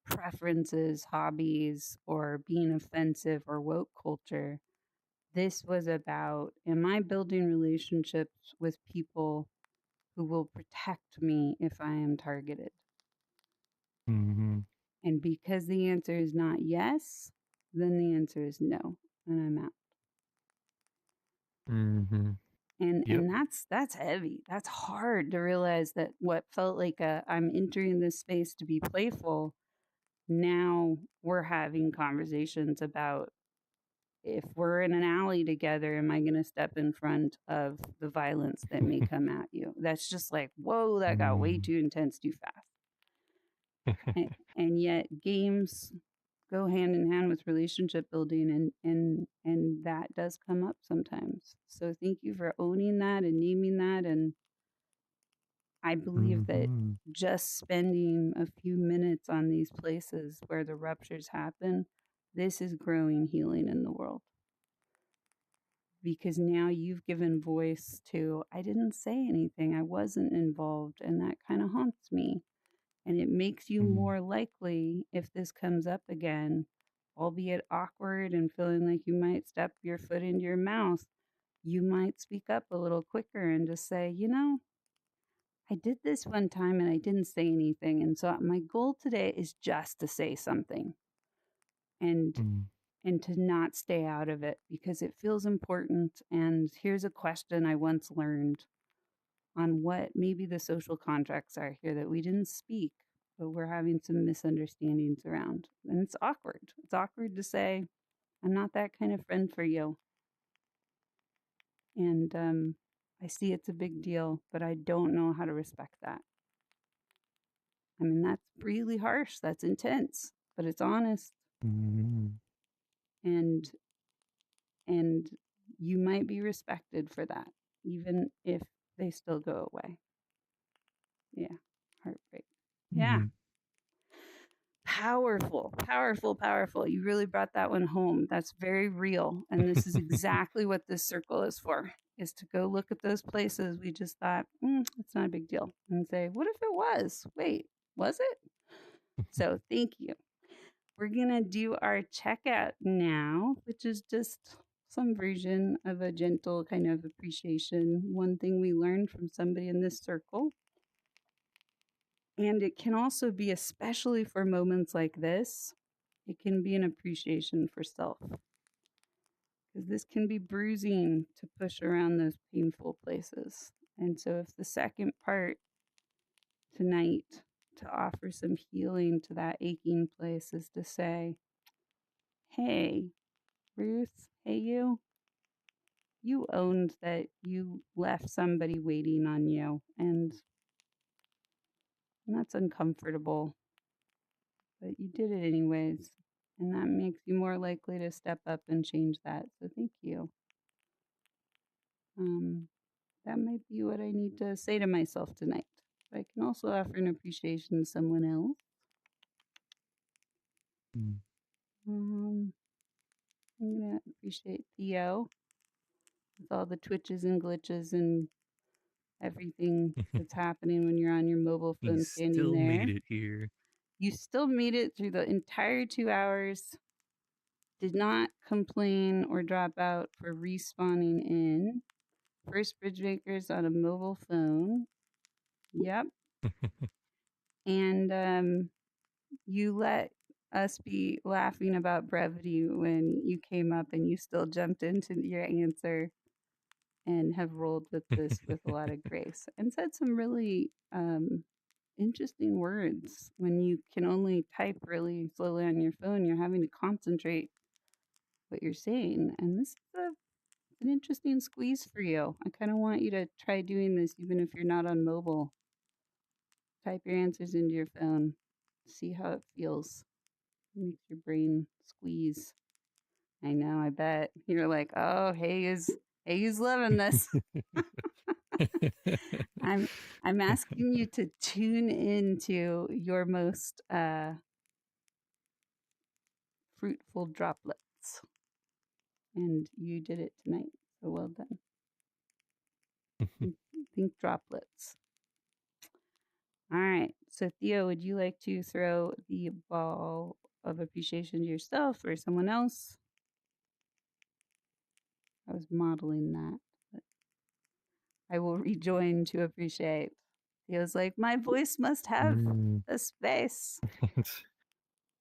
preferences, hobbies, or being offensive or woke culture. This was about, am I building relationships with people who will protect me if I am targeted? And because the answer is not yes, then the answer is no, and I'm out. And that's heavy. That's hard to realize that what felt like I'm entering this space to be playful. Now we're having conversations about, if we're in an alley together, am I going to step in front of the violence that may come at you? That's just like, whoa, that got way too intense too fast. and yet games go hand in hand with relationship building, and that does come up sometimes. So thank you for owning that and naming that. And I believe that just spending a few minutes on these places where the ruptures happen, this is growing healing in the world. Because now you've given voice to, I didn't say anything, I wasn't involved, and that kind of haunts me. And it makes you more likely, if this comes up again, albeit awkward and feeling like you might step your foot into your mouth, you might speak up a little quicker and just say, I did this one time and I didn't say anything. And so my goal today is just to say something and to not stay out of it because it feels important. And here's a question I once learned on what maybe the social contracts are here that we didn't speak, but we're having some misunderstandings around. And it's awkward. It's awkward to say, I'm not that kind of friend for you. And I see it's a big deal, but I don't know how to respect that. I mean, that's really harsh. That's intense, but it's honest. And you might be respected for that, even if they still go away. Yeah. Heartbreak. Yeah. Powerful, powerful, powerful. You really brought that one home. That's very real. And this is exactly what this circle is for, is to go look at those places we just thought, it's not a big deal. And say, what if it was? Wait, was it? So thank you. We're going to do our checkout now, which is just some version of a gentle kind of appreciation. One thing we learned from somebody in this circle. And it can also be, especially for moments like this, it can be an appreciation for self. Because this can be bruising to push around those painful places. And so if the second part tonight to offer some healing to that aching place is to say, hey, Ruth, hey, you owned that you left somebody waiting on you. And that's uncomfortable. But you did it anyways. And that makes you more likely to step up and change that. So thank you. That might be what I need to say to myself tonight. But I can also offer an appreciation to someone else. I'm going to appreciate Theo with all the twitches and glitches and everything that's happening when you're on your mobile phone standing there. You still made it here. You still made it through the entire 2 hours. Did not complain or drop out for respawning in. First bridge makers on a mobile phone. Yep. And you let us be laughing about brevity when you came up and you still jumped into your answer and have rolled with this with a lot of grace and said some really interesting words. When you can only type really slowly on your phone, you're having to concentrate what you're saying. And this is an interesting squeeze for you. I kind of want you to try doing this even if you're not on mobile. Type your answers into your phone. See how it feels. It makes your brain squeeze. I know, I bet. You're like, oh, hey, is loving this. I'm asking you to tune into your most fruitful droplets. And you did it tonight. So well done. Think droplets. All right. So Theo, would you like to throw the ball of appreciation to yourself or someone else? I was modeling that. But I will rejoin to appreciate. Theo's like, my voice must have a space.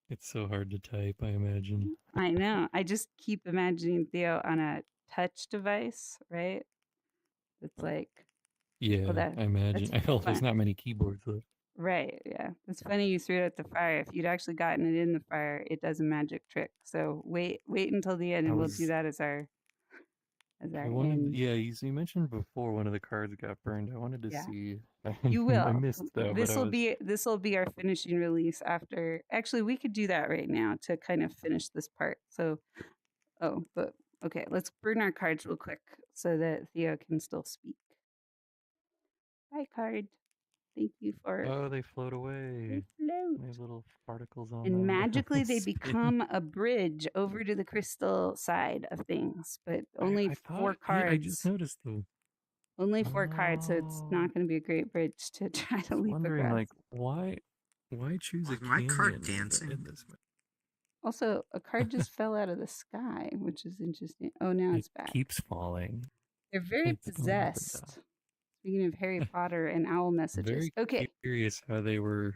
It's so hard to type, I imagine. I know. I just keep imagining Theo on a touch device, right? It's like, yeah, I imagine. I know there's not many keyboards left. Right, yeah. It's funny you threw it at the fire. If you'd actually gotten it in the fire, it does a magic trick. So wait until the end, and we'll do that as our end. Yeah, you mentioned before one of the cards got burned. I wanted to see. You will. I missed though. This will be our finishing release after. Actually, we could do that right now to kind of finish this part. So, okay, let's burn our cards real quick so that Theo can still speak. Bye, card. Thank you for. Oh, they float away. They float. They have little particles on and them. magically they become a bridge over to the crystal side of things, but only 4 cards. I just noticed them. Only 4 cards, so it's not going to be a great bridge to try to leap across. Like, why choose a my canyon card dancing? Also, a card just fell out of the sky, which is interesting. Oh, now it's back. Keeps falling. They're very possessed. Speaking of Harry Potter and owl messages. Very curious how they were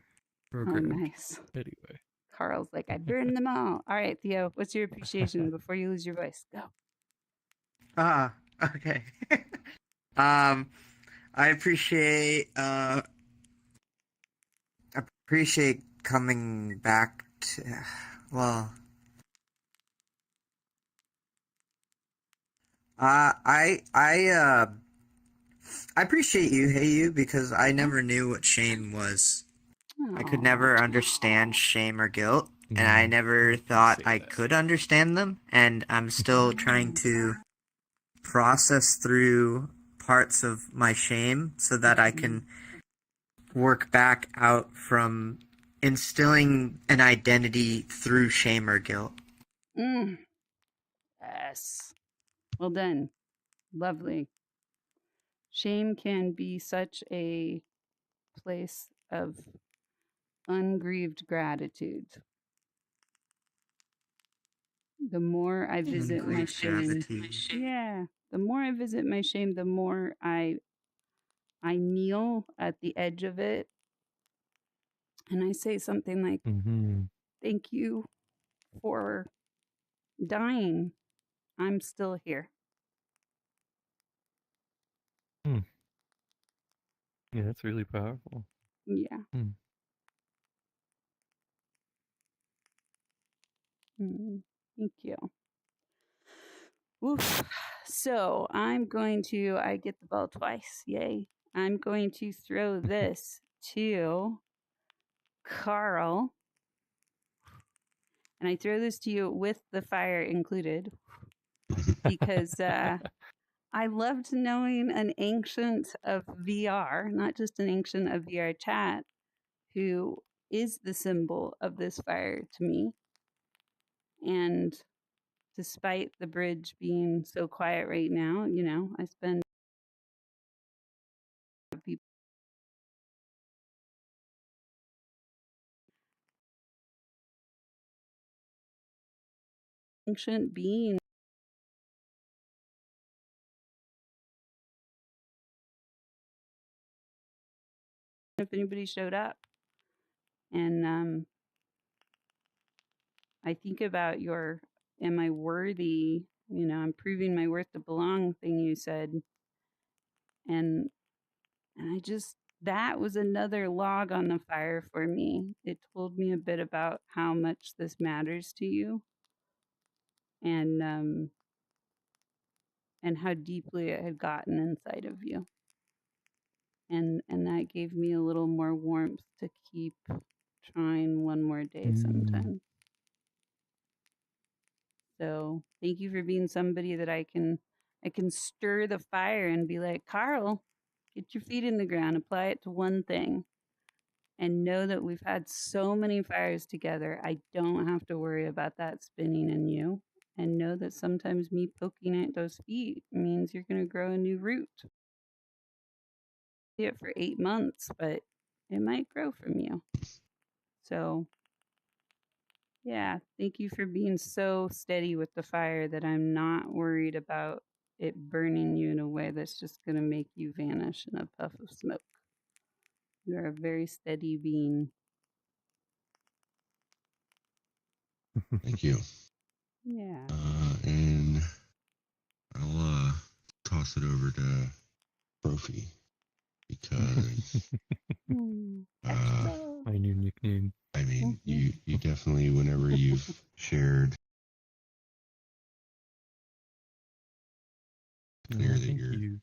programmed. Oh, nice. Anyway. Carl's like, I burned them all. All right, Theo, what's your appreciation before you lose your voice? Go. Okay. I appreciate coming back to, well, I appreciate you, Hey You, because I never knew what shame was. I could never understand shame or guilt, and I never thought I could understand them, and I'm still trying to process through parts of my shame so that I can work back out from instilling an identity through shame or guilt. Yes. Well done. Lovely. Shame can be such a place of ungrieved gratitude. The more I visit my shame, the more I visit my shame, the more I kneel at the edge of it, and I say something like, "Thank you for dying. I'm still here." Yeah, that's really powerful. Yeah. Thank you. Oof. So I get the ball twice. Yay. I'm going to throw this to Carl. And I throw this to you with the fire included because I loved knowing an ancient of VR, not just an ancient of VR chat, who is the symbol of this fire to me. And despite the bridge being so quiet right now, I spend people ancient being if anybody showed up. And I think about am I worthy? I'm proving my worth to belong thing you said. And that was another log on the fire for me. It told me a bit about how much this matters to you. And how deeply it had gotten inside of you. And that gave me a little more warmth to keep trying one more day sometime. So thank you for being somebody that I can stir the fire and be like, Carl, Get your feet in the ground, apply it to one thing, and know that we've had so many fires together. I don't have to worry about that spinning in you. And know that sometimes me poking at those feet means you're going to grow a new root. It for 8 months, but it might grow from you. So, yeah, thank you for being so steady with the fire that I'm not worried about it burning you in a way that's just going to make you vanish in a puff of smoke. You are a very steady being. Thank you. Yeah. And I'll toss it over to Profi because my new nickname. I mean, you definitely, whenever you've shared, clear that you're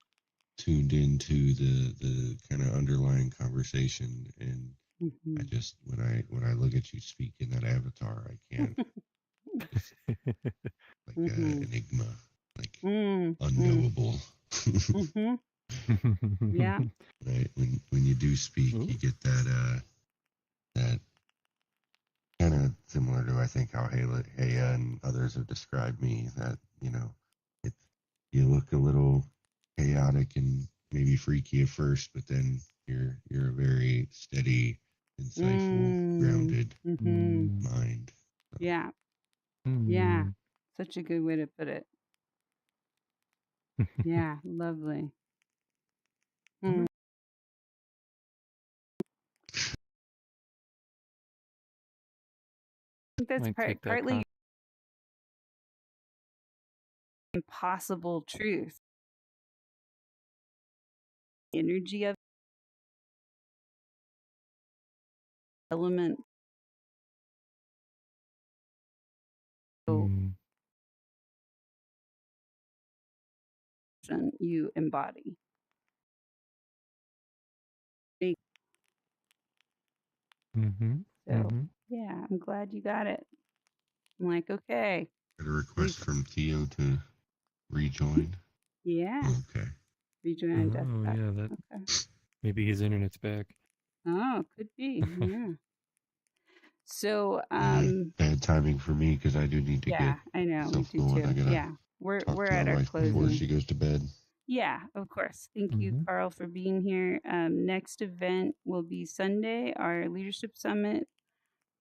tuned into the kind of underlying conversation, and I just when I look at you speak in that avatar, I can't. It's like an enigma, like unknowable. Yeah. Right. When you do speak, you get that that kind of similar to, I think, how Heya and others have described me. That you look a little chaotic and maybe freaky at first, but then you're a very steady, insightful, grounded mind. So. Yeah. Yeah. Such a good way to put it. Yeah, lovely. I think that's partly impossible truth. Energy of element. You embody. So yeah, I'm glad you got it. I'm like, okay. Got a request from Theo to rejoin. Yeah. Okay. Rejoin desktop. Yeah, that. Okay. Maybe his internet's back. Oh, could be. Yeah. So, bad timing for me because I do need to get. I know. We do too. Yeah, we're at our closing before she goes to bed. Yeah, of course. Thank you, Carl, for being here. Next event will be Sunday, our leadership summit.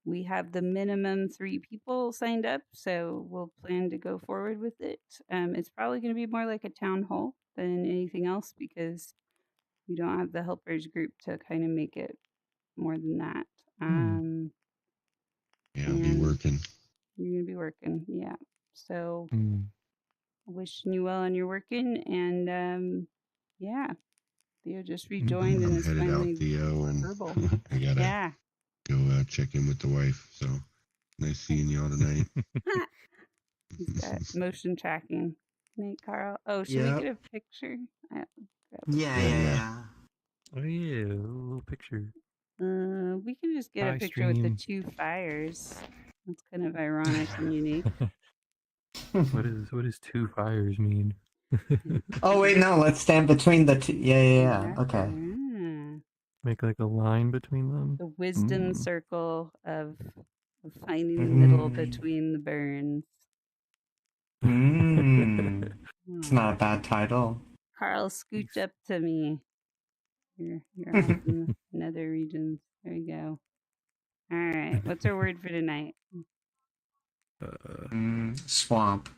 We have the minimum 3 people signed up, so we'll plan to go forward with it. It's probably going to be more like a town hall than anything else because we don't have the helpers group to kind of make it more than that. Yeah, I'll be working. You're going to be working, yeah. So wishing you well on your working, and yeah. Theo just rejoined and is headed finally out, Theo, and verbal. I gotta go check in with the wife. So nice seeing y'all tonight. He's got motion tracking. Nate, Carl. Oh, should we get a picture? Yeah. Oh yeah, a little picture. We can just get a picture with the 2 fires. That's kind of ironic and unique. What does 2 fires mean? Oh wait, no. Let's stand between the 2. Yeah. Okay. Make like a line between them. The wisdom circle of finding the middle between the burns. It's not a bad title. Carl, scooch up to me. You're off in the nether regions. There you go. All right. What's our word for tonight? Swamp.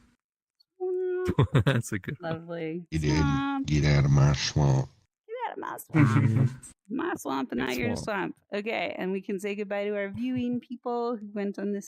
That's a good one. Lovely. Get out of my swamp. Get out of my swamp. My swamp and not your swamp. Okay, and we can say goodbye to our viewing people who went on this